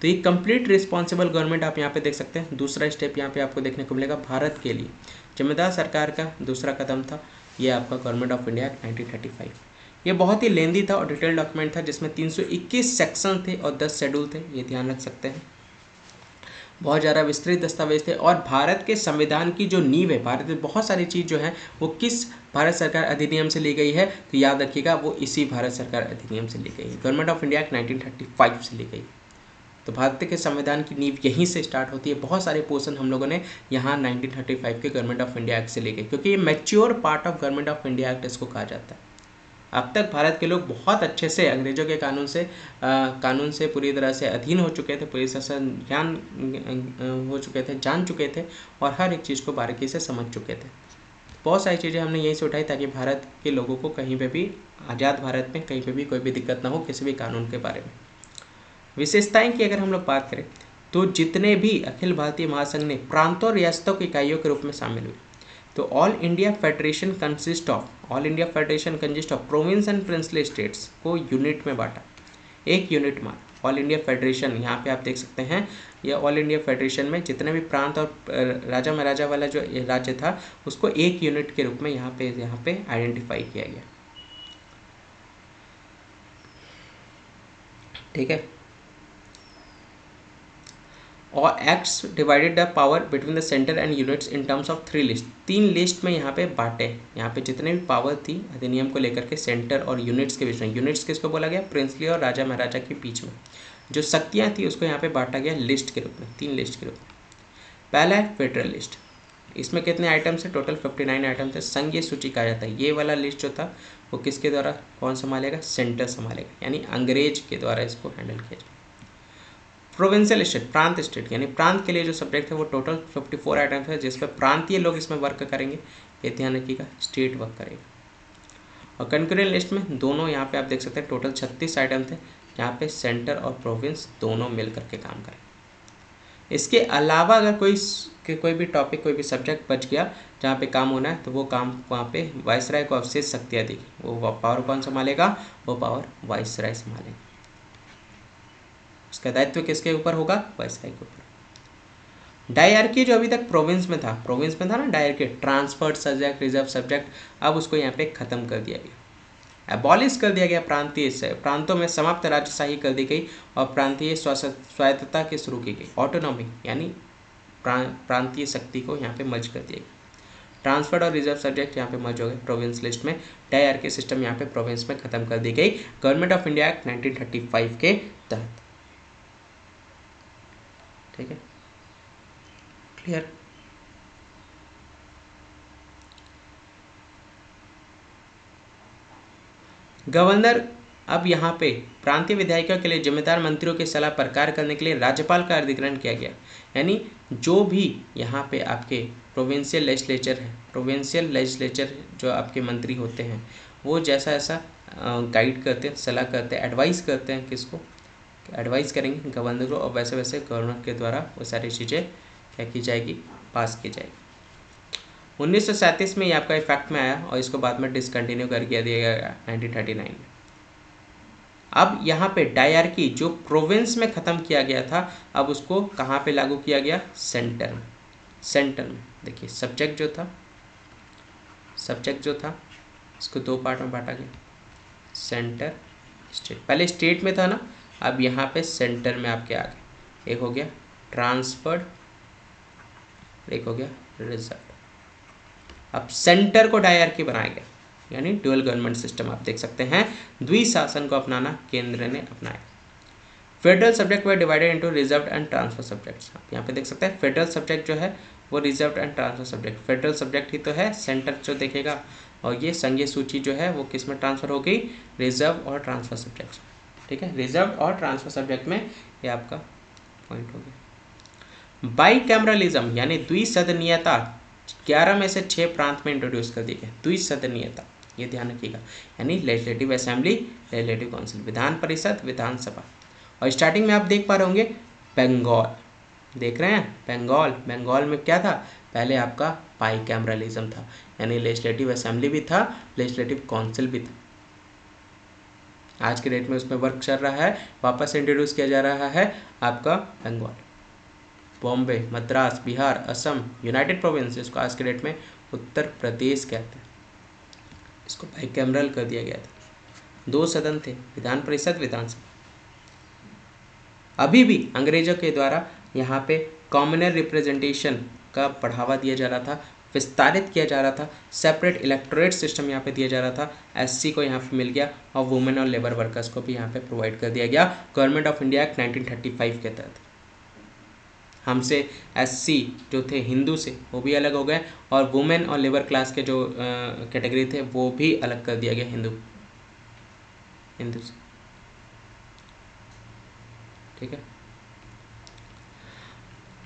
तो ये कंप्लीट रिस्पॉन्सिबल गवर्नमेंट आप यहाँ पे देख सकते हैं। दूसरा स्टेप यहाँ पे आपको देखने को मिलेगा, भारत के लिए जिम्मेदार सरकार का दूसरा कदम था ये आपका गवर्नमेंट ऑफ इंडिया एक्ट 1935। ये बहुत ही लेंदी था और डिटेल डॉक्यूमेंट था, जिसमें 321 सेक्शन थे और 10 शेड्यूल थे, ये ध्यान रख सकते हैं। बहुत ज़्यादा विस्तृत दस्तावेज थे और भारत के संविधान की जो नींव है, भारत में बहुत सारी चीज़ जो है वो किस भारत सरकार अधिनियम से ली गई है, तो याद रखिएगा वो इसी भारत सरकार अधिनियम से ली गई है, गवर्नमेंट ऑफ इंडिया एक्ट 1935 से ली गई। तो भारत के संविधान की नींव यहीं से स्टार्ट होती है। बहुत सारे पोर्शन हम लोगों ने यहाँ 1935 के गवर्नमेंट ऑफ इंडिया एक्ट से ले गए, क्योंकि ये mature part of government of India act इसको कहा जाता है। अब तक भारत के लोग बहुत अच्छे से अंग्रेजों के कानून से पूरी तरह से अधीन हो चुके थे, पूरी तरह से हो चुके थे, जान चुके थे और हर एक चीज़ को बारीकी से समझ चुके थे। बहुत सारी चीज़ें हमने यहीं से उठाई ताकि भारत के लोगों को कहीं पे भी, आज़ाद भारत में कहीं पे भी कोई भी दिक्कत ना हो किसी भी कानून के बारे में। विशेषताएं की अगर हम लोग बात करें तो जितने भी अखिल भारतीय महासंघ ने प्रांतों और रियासतों की इकाइयों के रूप में शामिल हुए, तो all India federation consist of province and princely states को यूनिट में बांटा, एक यूनिट मान ऑल इंडिया फेडरेशन। यहाँ पे आप देख सकते हैं ये ऑल इंडिया फेडरेशन में जितने भी प्रांत और राजा महाराजा वाला जो राज्य था उसको एक यूनिट के रूप में यहाँ पे आइडेंटिफाई किया गया। ठीक है, और acts divided the power between the centre and units in terms of 3 list, 3 list में यहाँ पे बांटे। यहाँ पे जितने भी पावर थी अधिनियम को लेकर के सेंटर और यूनिट्स के बीच में, यूनिट्स किसको बोला गया, प्रिंसली और राजा महाराजा के बीच में जो शक्तियाँ थी उसको यहाँ पे बांटा गया लिस्ट के रूप में, 3 लिस्ट के रूप में। पहला है फेडरल लिस्ट, इसमें कितने आइटम्स है, टोटल 59 आइटम्स है। संघीय सूची कहा जाता है। ये वाला लिस्ट जो था वो किसके द्वारा कौन संभालेगा, सेंटर संभालेगा, यानी अंग्रेज के द्वारा इसको हैंडल किया जाए। प्रोविंशियल स्टेट, प्रांत स्टेट, यानी प्रांत के लिए जो सब्जेक्ट है वो टोटल 54 आइटम्स है, जिस पर प्रांतीय लोग इसमें वर्क करेंगे, ये ध्यान रखिएगा, स्टेट वर्क करेगा। और कंकरेंट लिस्ट में दोनों यहाँ पे आप देख सकते हैं टोटल 36 आइटम थे, जहाँ पे सेंटर और प्रोविंस दोनों मिल करके काम करें। इसके अलावा अगर कोई भी टॉपिक, कोई भी सब्जेक्ट बच गया जहाँ पे काम होना है, तो वो काम वहाँ पे वाइसराय को अवशेष शक्तियाँ देगी। वो पावर कौन संभालेगा, वो पावर वाइसराय संभालेगा। उसका दायित्व किसके ऊपर होगा, वाइसराय के ऊपर। डायरकी जो अभी तक प्रोविंस में था ना dyarchy, transferred subject, reserve subject, अब उसको यहाँ पे खत्म कर दिया गया। एबॉलिश कर दिया गया प्रांतीय प्रांतों में समाप्त राजशाही कर दी गई और प्रांतीय स्वायत्तता की शुरू की गई। ऑटोनॉमी यानी प्रांतीय शक्ति को यहाँ पे मर्ज कर दिया गया। ट्रांसफर्ड और रिजर्व सब्जेक्ट यहाँ पे मर्ज हो गए प्रोविंस लिस्ट में। डायरकी सिस्टम यहाँ पे प्रोविंस में खत्म कर दी गई गवर्नमेंट ऑफ इंडिया एक्ट 1935 के तहत। ठीक है, क्लियर। गवर्नर अब यहाँ पे प्रांतीय विधायकों के लिए जिम्मेदार मंत्रियों की सलाह पर कार्य करने के लिए राज्यपाल का अधिग्रहण किया गया। यानी जो भी यहाँ पे आपके प्रोविंशियल लेजिस्लेचर है, प्रोविंशियल लेजिस्लेचर जो आपके मंत्री होते हैं वो जैसा ऐसा गाइड करते हैं, सलाह करते हैं, एडवाइस करते हैं, किसको एडवाइस करेंगे गवर्नर को, और वैसे वैसे गवर्नर के द्वारा वो सारी चीज़ें क्या की जाएगी, पास की जाएगी। 1937 में ये आपका इफेक्ट में आया और इसको बाद में डिसकंटिन्यू कर दिया गया 1939 में। अब यहाँ पे डायरकी जो प्रोविंस में ख़त्म किया गया था अब उसको कहाँ पे लागू किया गया, सेंटर में। सेंटर में देखिए सब्जेक्ट जो था इसको दो पार्ट में बांटा गया, सेंटर स्टेट। पहले स्टेट में था ना, अब यहाँ पे सेंटर में आपके आ गए। एक हो गया ट्रांसफर्ड, एक हो गया रिजर्व। अब सेंटर को डायरकी बनाया गया, यानी ड्यूअल गवर्नमेंट सिस्टम आप देख सकते हैं, द्विशासन को अपनाना केंद्र ने अपनाया। Federal subject way divided into reserve and transfer subjects. आप यहाँ पे देख सकते हैं फेडरल सब्जेक्ट जो है वो reserve and transfer subject. Federal subject ही तो है, सेंटर जो देखेगा, और ये संघीय सूची जो है वो किस में ट्रांसफर हो गई, रिजर्व और ट्रांसफर सब्जेक्ट। ठीक है, रिजर्व और ट्रांसफर सब्जेक्ट में ये आपका पॉइंट हो गया। बाईकैमरलिज्म यानी द्विसदनीयता 11 में से 6 प्रांत में इंट्रोड्यूस कर दी गई। द्विसदनीयता ये ध्यान रखिएगा, यानी legislative assembly, legislative council, Vidhan Parishad, विधानसभा। और स्टार्टिंग में आप देख पा रहे होंगे बंगाल, देख रहे हैं बंगाल में क्या था, पहले आपका बाईकैमरलिज्म था, यानी लेजिस्लेटिव असेंबली भी था, लेजिस्लेटिव काउंसिल भी था। आज के डेट में उसमें वर्क चल रहा है, वापस इंट्रोड्यूस किया जा रहा है आपका बंगाल। बॉम्बे, मद्रास, बिहार, असम, यूनाइटेड प्रोविंस, इसको आज के डेट में उत्तर प्रदेश कहते हैं, इसको बाईकैमरल कर दिया गया था। 2 सदन थे, विधान परिषद, विधानसभा। अभी भी अंग्रेजों के द्वारा यहाँ पे कॉमनर रिप्रेजेंटेशन का बढ़ावा दिया जा रहा था, विस्तारित किया जा रहा था, सेपरेट इलेक्टोरेट सिस्टम यहाँ पे दिया जा रहा था, एससी को यहाँ पे मिल गया और वुमेन और लेबर वर्कर्स को भी यहाँ पे प्रोवाइड कर दिया गया गवर्नमेंट ऑफ इंडिया एक्ट 1935 के तहत। हमसे एससी जो थे हिंदू से वो भी अलग हो गए और वुमेन और लेबर क्लास के जो कैटेगरी थे वो भी अलग कर दिया गया हिंदू से। ठीक है,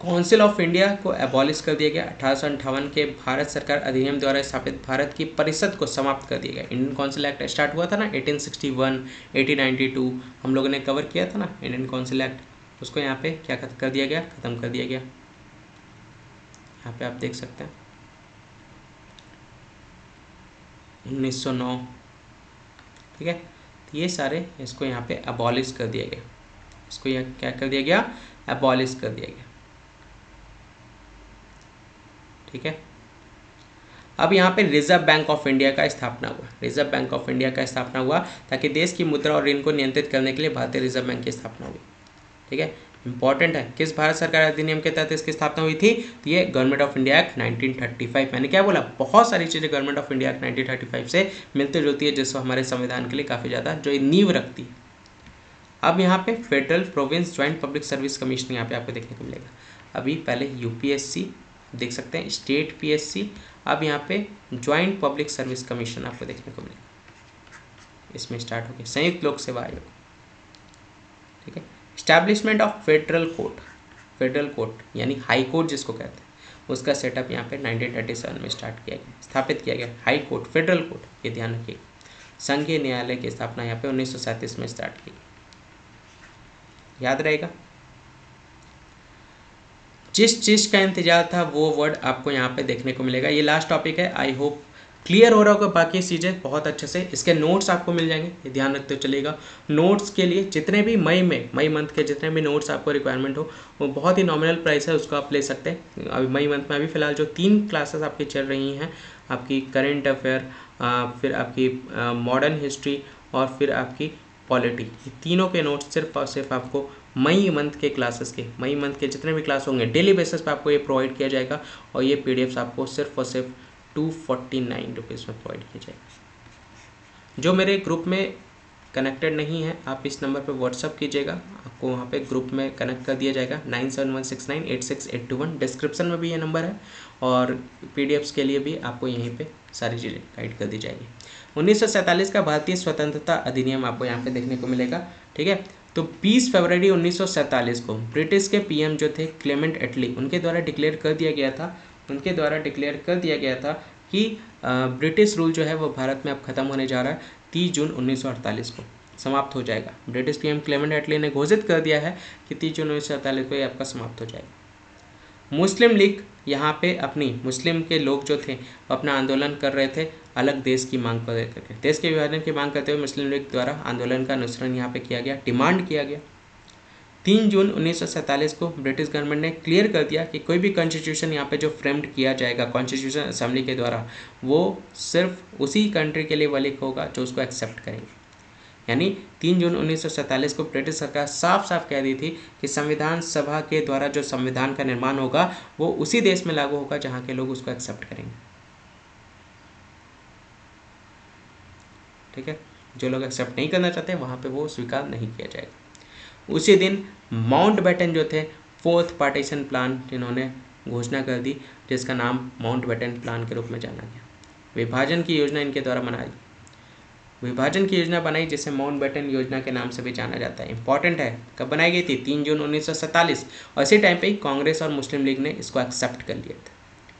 काउंसिल ऑफ इंडिया को एबॉलिश कर दिया गया। 1858 के भारत सरकार अधिनियम द्वारा स्थापित भारत की परिषद को समाप्त कर दिया गया। इंडियन काउंसिल एक्ट स्टार्ट हुआ था ना 1861, 1892 हम लोगों ने कवर किया था ना इंडियन काउंसिल एक्ट, उसको यहाँ पे क्या कर दिया गया, ख़त्म कर दिया गया। यहाँ पे आप देख सकते हैं 1909। ठीक है, तो ये सारे इसको यहाँ पे एबॉलिश कर दिया गया, इसको यहाँ क्या कर दिया गया, एबॉलिश कर दिया गया। ठीक है, अब यहाँ पे रिजर्व बैंक ऑफ इंडिया का स्थापना हुआ। रिजर्व बैंक ऑफ इंडिया का स्थापना हुआ ताकि देश की मुद्रा और ऋण को नियंत्रित करने के लिए भारतीय रिजर्व बैंक की स्थापना हुई। ठीक है, इंपॉर्टेंट है, किस भारत सरकार अधिनियम के तहत इसकी स्थापना हुई थी, तो ये गवर्नमेंट ऑफ इंडिया एक्ट 1935। मैंने क्या बोला, बहुत सारी चीज़ें गवर्नमेंट ऑफ इंडिया एक्ट 1935 से मिलती जुलती है, जिसको हमारे संविधान के लिए काफ़ी ज़्यादा जो नींव रखती है। अब यहाँ पे federal province joint public service commission यहाँ पे आपको देखने को मिलेगा। अभी पहले यूपीएससी देख सकते हैं, स्टेट पीएससी, अब यहाँ पे ज्वाइंट पब्लिक सर्विस कमीशन आपको देखने को मिलेगा, इसमें स्टार्ट हो गया संयुक्त लोक सेवा आयोग। ठीक है, एस्टैब्लिशमेंट ऑफ फेडरल कोर्ट यानी हाई कोर्ट जिसको कहते हैं, उसका सेटअप यहाँ पे 1937 में स्टार्ट किया गया, स्थापित किया गया हाई कोर्ट, फेडरल कोर्ट, ये ध्यान रखिएगा। संघीय न्यायालय की स्थापना यहाँ पे 1937 में स्टार्ट की, याद रहेगा। जिस चीज़ का इंतजार था वो वर्ड आपको यहाँ पे देखने को मिलेगा। ये लास्ट टॉपिक है, आई होप क्लियर हो रहा होगा बाकी चीज़ें बहुत अच्छे से। इसके नोट्स आपको मिल जाएंगे, ये ध्यान रखते चलेगा। नोट्स के लिए जितने भी मई मंथ के जितने भी नोट्स आपको रिक्वायरमेंट हो, वो बहुत ही नॉमिनल प्राइस है, उसको आप ले सकते हैं। अभी मई मंथ में अभी फ़िलहाल जो 3 क्लासेस आपकी चल रही हैं, आपकी करेंट अफेयर, फिर आपकी मॉडर्न हिस्ट्री और फिर आपकी पॉलिटी, ये तीनों के नोट्स सिर्फ और सिर्फ आपको मई मंथ के क्लासेस के, मई मंथ के जितने भी क्लास होंगे डेली बेसिस पे आपको ये प्रोवाइड किया जाएगा। और ये पीडीएफ्स आपको सिर्फ और सिर्फ 249 रुपीज़ में प्रोवाइड किया जाएगा। जो मेरे ग्रुप में कनेक्टेड नहीं है, आप इस नंबर पे व्हाट्सअप कीजिएगा, आपको वहाँ पे ग्रुप में कनेक्ट कर दिया जाएगा। 9716986821 डिस्क्रिप्शन में भी ये नंबर है। और पीडीएफ्स के लिए भी आपको यहीं पे सारी चीज़ें गाइड कर दी जाएगी। 1947 का भारतीय स्वतंत्रता अधिनियम आपको यहाँ पे देखने को मिलेगा, ठीक है। तो 20 फरवरी 1947 को ब्रिटिश के पीएम जो थे क्लेमेंट एटली, उनके द्वारा डिक्लेयर कर दिया गया था कि ब्रिटिश रूल जो है वो भारत में अब ख़त्म होने जा रहा है। 30 जून 1948 को समाप्त हो जाएगा। ब्रिटिश पीएम क्लेमेंट एटली ने घोषित कर दिया है कि 30 जून 1948 को ये आपका समाप्त हो जाएगा। मुस्लिम लीग यहाँ पे अपनी, मुस्लिम के लोग जो थे अपना आंदोलन कर रहे थे अलग देश की मांग को लेकर के। देश के विभाजन की मांग करते हुए मुस्लिम लीग द्वारा आंदोलन का अनुसरण यहाँ पे किया गया, डिमांड किया गया। 3 जून 1947 को ब्रिटिश गवर्नमेंट ने क्लियर कर दिया कि कोई भी कॉन्स्टिट्यूशन यहाँ पे जो फ्रेम्ड किया जाएगा कॉन्स्टिट्यूशन असेंबली के द्वारा, वो सिर्फ उसी कंट्री के लिए वैलिड होगा जो उसको एक्सेप्ट करेंगे। यानी 3 जून 1947 को ब्रिटिश सरकार साफ साफ कह दी थी कि संविधान सभा के द्वारा जो संविधान का निर्माण होगा वो उसी देश में लागू होगा जहाँ के लोग उसको एक्सेप्ट करेंगे, ठीक है। जो लोग एक्सेप्ट नहीं करना चाहते वहाँ पे वो स्वीकार नहीं किया जाएगा। उसी दिन माउंटबेटन जो थे, 4th पार्टीशन प्लान जिन्होंने घोषणा कर दी, जिसका नाम माउंटबेटन प्लान के रूप में जाना गया। विभाजन की योजना इनके द्वारा बनाई, जिसे माउंटबेटन योजना के नाम से भी जाना जाता है। इंपॉर्टेंट है, कब बनाई गई थी? 3 जून 1947। और इसी टाइम पे ही कांग्रेस और मुस्लिम लीग ने इसको एक्सेप्ट कर लिया था।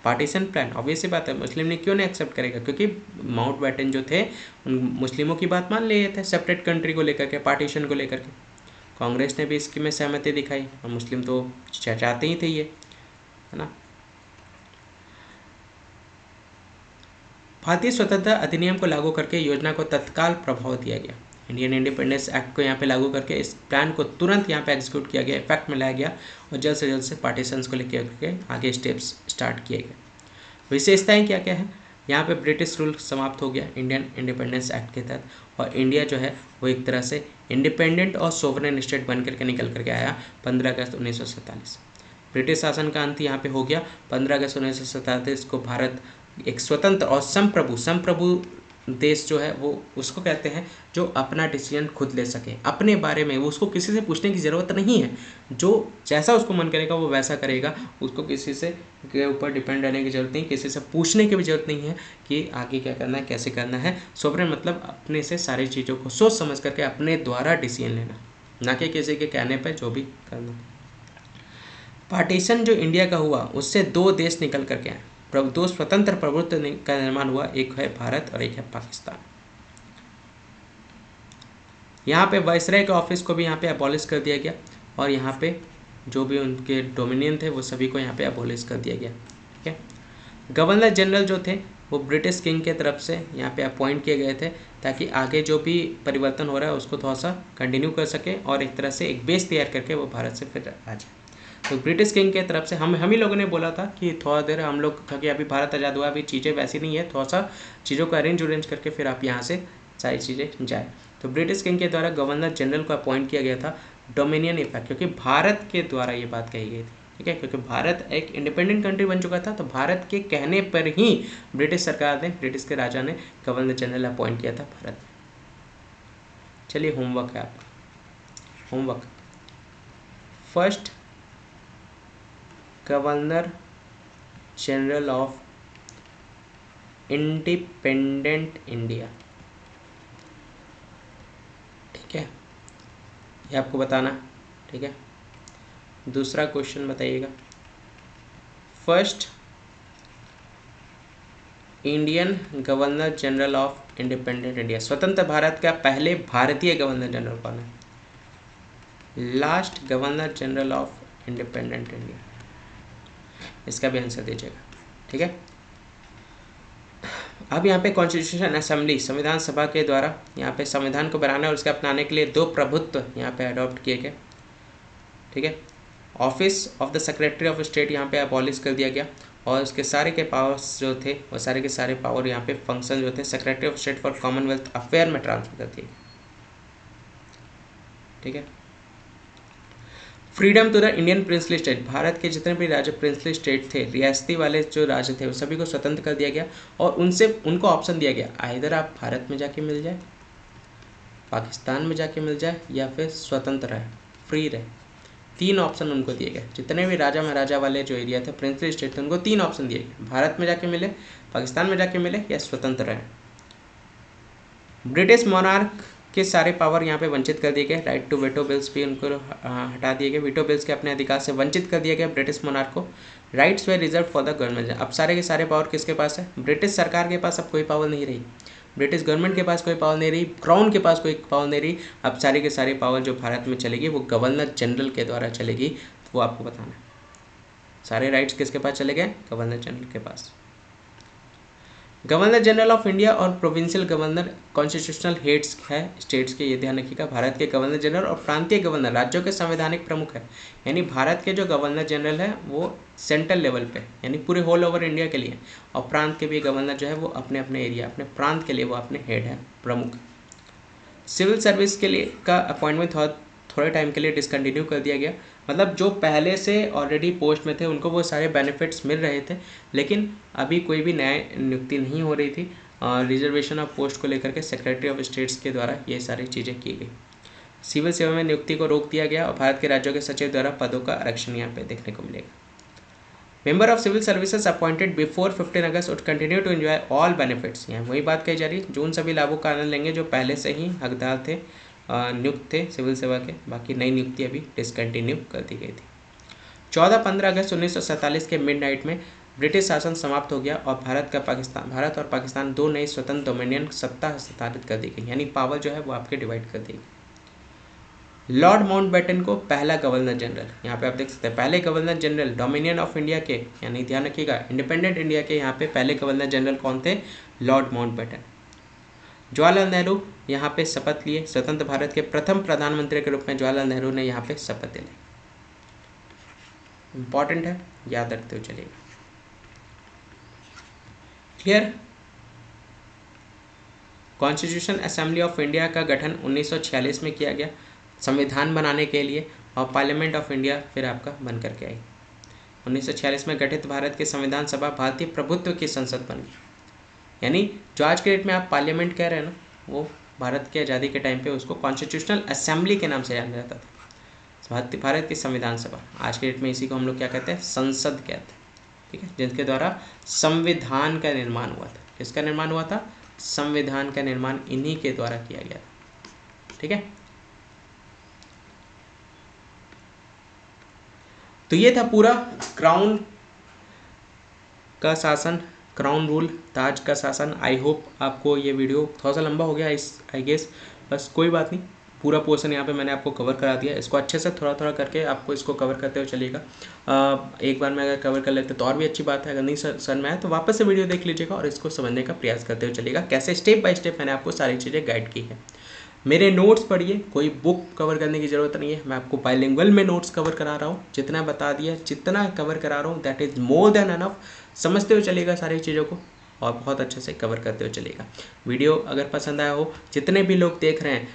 पार्टीशन प्लान, ऑब्वियस सी बात है, मुस्लिम लीग क्यों नहीं एक्सेप्ट करेगा? क्योंकि माउंटबेटन जो थे उन मुस्लिमों की बात मान लिए थे, सेपरेट कंट्री को लेकर के, पार्टीशन को लेकर के। कांग्रेस ने भी इसकी में सहमति दिखाई और मुस्लिम तो चाहते ही थे ये, है ना। भारतीय स्वतंत्रता अधिनियम को लागू करके योजना को तत्काल प्रभाव दिया गया। इंडियन इंडिपेंडेंस एक्ट को यहाँ पे लागू करके इस प्लान को तुरंत यहाँ पे एग्जीक्यूट किया गया, इफेक्ट में लाया गया और जल्द से पार्टीशंस को लेकर के आगे स्टेप्स स्टार्ट किए गए। विशेषताएं क्या क्या है? यहाँ पे ब्रिटिश रूल समाप्त हो गया इंडियन इंडिपेंडेंस एक्ट के तहत, और इंडिया जो है वो एक तरह से इंडिपेंडेंट और सोवरेन स्टेट बन करके निकल करके आया 15 अगस्त 1947। ब्रिटिश शासन का अंत यहाँ पे हो गया 15 अगस्त 1947 को। भारत एक स्वतंत्र और संप्रभु देश जो है वो उसको कहते हैं जो अपना डिसीजन खुद ले सके अपने बारे में, वो उसको किसी से पूछने की ज़रूरत नहीं है, जो जैसा उसको मन करेगा वो वैसा करेगा, उसको किसी से के ऊपर डिपेंड रहने की ज़रूरत नहीं, किसी से पूछने की भी ज़रूरत नहीं है कि आगे क्या करना है, कैसे करना है। सोवरेन मतलब अपने से सारी चीज़ों को सोच समझ करके अपने द्वारा डिसीजन लेना, ना कि किसी के कहने पर जो भी करना। पार्टीशन जो इंडिया का हुआ उससे 2 देश निकल करके आए, 2 स्वतंत्र प्रभुत्व का निर्माण हुआ, एक है भारत और एक है पाकिस्तान। यहाँ पे वाइसराय के ऑफिस को भी यहाँ पे अबॉलिश कर दिया गया और यहाँ पे जो भी उनके डोमिनियन थे वो सभी को यहाँ पे अबॉलिश कर दिया गया, ठीक है। गवर्नर जनरल जो थे वो ब्रिटिश किंग के तरफ से यहाँ पे अपॉइंट किए गए थे ताकि आगे जो भी परिवर्तन हो रहा है उसको थोड़ा सा कंटिन्यू कर सके और एक तरह से एक बेस तैयार करके वो भारत से फिर आ जाए। तो ब्रिटिश किंग के तरफ से हम ही लोगों ने बोला था कि थोड़ा देर हम लोग, क्योंकि अभी भारत आज़ाद हुआ, अभी चीज़ें वैसी नहीं है, थोड़ा सा चीज़ों को अरेंज करके फिर आप यहाँ से सारी चीज़ें जाए। तो ब्रिटिश किंग के द्वारा गवर्नर जनरल को अपॉइंट किया गया था डोमिनियन इफेक्ट, क्योंकि भारत के द्वारा ये बात कही गई थी, ठीक है, क्योंकि भारत एक इंडिपेंडेंट कंट्री बन चुका था। तो भारत के कहने पर ही ब्रिटिश सरकार ने, ब्रिटिश के राजा ने गवर्नर जनरल अपॉइंट किया था भारत में। चलिए होमवर्क है आपका, homework first governor general of independent India, ठीक है, ये आपको बताना, ठीक है। दूसरा क्वेश्चन बताइएगा, first Indian governor general of independent India, स्वतंत्र भारत का पहले भारतीय गवर्नर जनरल कौन है? Last governor general of independent India, इसका भी आंसर दीजिएगा, ठीक है। अब यहाँ पे कॉन्स्टिट्यूशन असेंबली संविधान सभा के द्वारा यहाँ पे संविधान को बनाने और उसके अपनाने के लिए 2 प्रभुत्व यहाँ पे अडॉप्ट किए गए। ठीक है, office of the secretary of state यहाँ पे अबॉलिश कर दिया गया और उसके सारे के पावर्स जो थे वो सारे के सारे पावर यहाँ पे फंक्शन जो थे secretary of state for commonwealth affair में ट्रांसफर कर दिए। ठीक है, freedom to the Indian princely state, Bharat के जितने भी राज्य प्रिंसली स्टेट थे, रियासती वाले जो राज्य थे, वो सभी को स्वतंत्र कर दिया गया और उनको ऑप्शन दिया गया, इधर आप भारत में जाके मिल जाए, पाकिस्तान में जाके मिल जाए या फिर स्वतंत्र रहे, फ्री रहे। 3 ऑप्शन उनको दिए गए। जितने भी राजा महाराजा वाले जो एरिया थे, प्रिंसली स्टेट थे, उनको 3 ऑप्शन दिए गए, भारत में जाके मिले, पाकिस्तान में जाके मिले या स्वतंत्र रहे। ब्रिटिश मोनार्क के सारे पावर यहाँ पे वंचित कर दिए गए। राइट टू वेटो बिल्स भी उनको हटा दिए गए। वीटो बिल्स के अपने अधिकार से वंचित कर दिया गया ब्रिटिश मोनार्क को। Rights way reserve for the government. अब सारे के सारे पावर किसके पास है? ब्रिटिश सरकार के पास अब कोई पावर नहीं रही, ब्रिटिश गवर्नमेंट के पास कोई पावर नहीं रही, क्राउन के पास कोई पावर नहीं रही। अब सारे के सारे पावर जो भारत में चलेगी वो गवर्नर जनरल के द्वारा चलेगी, वो आपको बताना है। सारे राइट्स किसके पास चले गए? गवर्नर जनरल के पास। गवर्नर जनरल ऑफ इंडिया और प्रोविंशियल गवर्नर कॉन्स्टिट्यूशनल हेड्स है स्टेट्स के, ये ध्यान रखिएगा। भारत के गवर्नर जनरल और प्रांतीय गवर्नर राज्यों के संवैधानिक प्रमुख है। यानी भारत के जो गवर्नर जनरल है वो सेंट्रल लेवल पे यानी पूरे होल ओवर इंडिया के लिए, और प्रांत के भी गवर्नर जो है वो अपने अपने एरिया अपने प्रांत के लिए वो अपने हेड है, प्रमुख। सिविल सर्विस के लिए का अपॉइंटमेंट थोड़े टाइम के लिए डिसकंटिन्यू कर दिया गया। मतलब जो पहले से ऑलरेडी पोस्ट में थे उनको वो सारे बेनिफिट्स मिल रहे थे, लेकिन अभी कोई भी नया नियुक्ति नहीं हो रही थी। रिजर्वेशन ऑफ पोस्ट को लेकर के सेक्रेटरी ऑफ स्टेट्स के द्वारा ये सारी चीज़ें की गई। सिविल सेवा में नियुक्ति को रोक दिया गया और भारत के राज्यों के सचिव द्वारा पदों का आरक्षण यहाँ पे देखने को मिलेगा। Member of civil services appointed before 15 August would continue to enjoy all benefits. यहाँ वही बात कही जा रही है, जो उन सभी लाभों का आनंद लेंगे जो पहले से ही हकदार थे, नियुक्त थे सिविल सेवा के। बाकी नई नियुक्ति अभी डिसकंटिन्यू कर दी गई थी। 14-15 अगस्त 1947 के मिडनाइट में ब्रिटिश शासन समाप्त हो गया और भारत और पाकिस्तान 2 नई स्वतंत्र डोमिनियन सत्ता हस्तांतरित कर दी गई, यानी पावर जो है वो आपके डिवाइड कर दी गई। लॉर्ड माउंटबेटन को पहला गवर्नर जनरल, यहाँ पे आप देख सकते हैं पहले governor general dominion of India के, यानी ध्यान रखिएगा इंडिपेंडेंट इंडिया के यहाँ पे पहले गवर्नर जनरल कौन थे? Lord Mountbatten. जवाहरलाल नेहरू यहाँ पे शपथ लिए, स्वतंत्र भारत के प्रथम प्रधानमंत्री के रूप में जवाहरलाल नेहरू ने यहाँ पे शपथ ली। इंपॉर्टेंट है, याद रखते हुए चलिएगा। Clear? Constitution assembly of India का गठन 1946 में किया गया संविधान बनाने के लिए, और पार्लियामेंट ऑफ इंडिया फिर आपका बन करके आई। 1946 में गठित भारत की संविधान सभा भारतीय प्रभुत्व की संसद बन गई। यानी जो आज के डेट में आप पार्लियामेंट कह रहे हैं ना, वो भारत की आज़ादी के टाइम पे उसको कॉन्स्टिट्यूशनल असेंबली के नाम से जाना जाता था। भारत की संविधान सभा, आज के डेट में इसी को हम लोग क्या कहते हैं? संसद कहते हैं। ठीक है, जिनके द्वारा संविधान का निर्माण हुआ था। किसका निर्माण हुआ था? संविधान का निर्माण इन्हीं के द्वारा किया गया था। ठीक है, तो ये था पूरा क्राउन का शासन, क्राउन रूल, ताज का शासन। आई होप आपको ये वीडियो थोड़ा सा लंबा हो गया आई गेस, बस कोई बात नहीं, पूरा पोर्शन यहाँ पे मैंने आपको कवर करा दिया। इसको अच्छे से थोड़ा थोड़ा करके आपको इसको कवर करते हुए चलिएगा। एक बार में अगर कवर कर लेते तो और भी अच्छी बात है, अगर नहीं समझ में आए तो वापस से वीडियो देख लीजिएगा और इसको समझने का प्रयास करते हुए चलिएगा, कैसे स्टेप बाय स्टेप मैंने आपको सारी चीज़ें गाइड की है। मेरे नोट्स पढ़िए, कोई बुक कवर करने की ज़रूरत नहीं है, मैं आपको बाइलिंगुअल में नोट्स कवर करा रहा हूँ। जितना बता दिया, जितना कवर करा रहा हूँ, that is more than enough. समझते हुए चलिएगा सारी चीज़ों को और बहुत अच्छे से कवर करते हुए चलिएगा। वीडियो अगर पसंद आया हो, जितने भी लोग देख रहे हैं,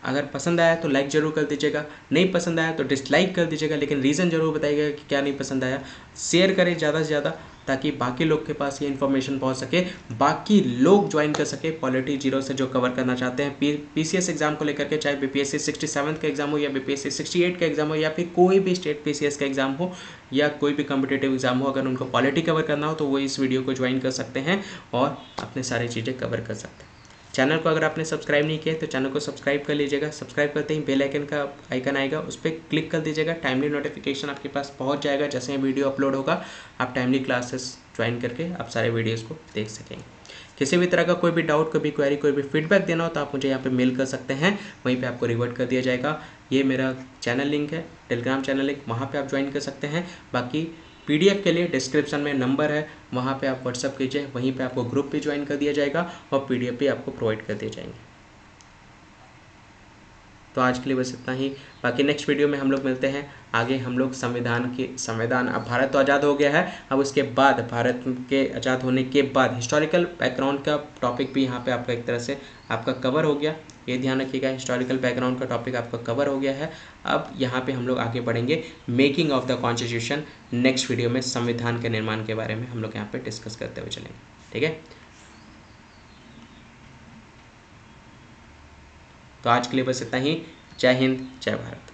अगर पसंद आया तो लाइक ज़रूर कर दीजिएगा, नहीं पसंद आया तो डिसलाइक कर दीजिएगा, लेकिन रीज़न ज़रूर बताइएगा कि क्या नहीं पसंद आया। शेयर करें ज़्यादा से ज़्यादा ताकि बाकी लोग के पास ये इन्फॉर्मेशन पहुंच सके, बाकी लोग ज्वाइन कर सके पॉलिटी जीरो से जो कवर करना चाहते हैं पीसीएस एग्जाम को लेकर के, चाहे बीपीएससी 67 का एग्जाम हो या बीपीएससी 68 का एग्जाम हो या फिर कोई भी स्टेट पीसीएस का एग्जाम हो या कोई भी कॉम्पिटेटिव एग्जाम हो, अगर उनको पॉलिटी कवर करना हो तो वो इस वीडियो को ज्वाइन कर सकते हैं और अपने सारी चीज़ें कवर कर सकते हैं। चैनल को अगर आपने सब्सक्राइब नहीं किया तो चैनल को सब्सक्राइब कर लीजिएगा। सब्सक्राइब करते ही बेल आइकन का आइकन आएगा, उस पर क्लिक कर दीजिएगा। टाइमली नोटिफिकेशन आपके पास पहुंच जाएगा, जैसे ही वीडियो अपलोड होगा आप टाइमली क्लासेस ज्वाइन करके आप सारे वीडियोस को देख सकेंगे। किसी भी तरह का कोई भी डाउट, कोई भी क्वेरी, कोई भी फीडबैक देना हो तो आप मुझे यहाँ पे मेल कर सकते हैं, वहीं पे आपको रिवर्ट कर दिया जाएगा। ये मेरा चैनल लिंक है, टेलीग्राम चैनल लिंक, वहाँ पे आप ज्वाइन कर सकते हैं। बाकी PDF के लिए डिस्क्रिप्शन में नंबर है, वहाँ पे आप व्हाट्सअप कीजिए, वहीं पे आपको ग्रुप भी ज्वाइन कर दिया जाएगा और PDF भी आपको प्रोवाइड कर दिए जाएंगे। तो आज के लिए बस इतना ही। बाकी नेक्स्ट वीडियो में हम लोग मिलते हैं। आगे हम लोग संविधान अब भारत तो आज़ाद हो गया है, अब उसके बाद भारत के आज़ाद होने के बाद हिस्टोरिकल बैकग्राउंड का टॉपिक भी यहाँ पे आपका एक तरह से आपका कवर हो गया। ये ध्यान रखिएगा, हिस्टोरिकल बैकग्राउंड का टॉपिक आपका कवर हो गया है। अब यहाँ पे हम लोग आगे बढ़ेंगे making of the constitution. Next video में संविधान के निर्माण के बारे में हम लोग यहाँ पे डिस्कस करते हुए चलेंगे। ठीक है, तो आज के लिए बस इतना ही। जय हिंद, जय भारत।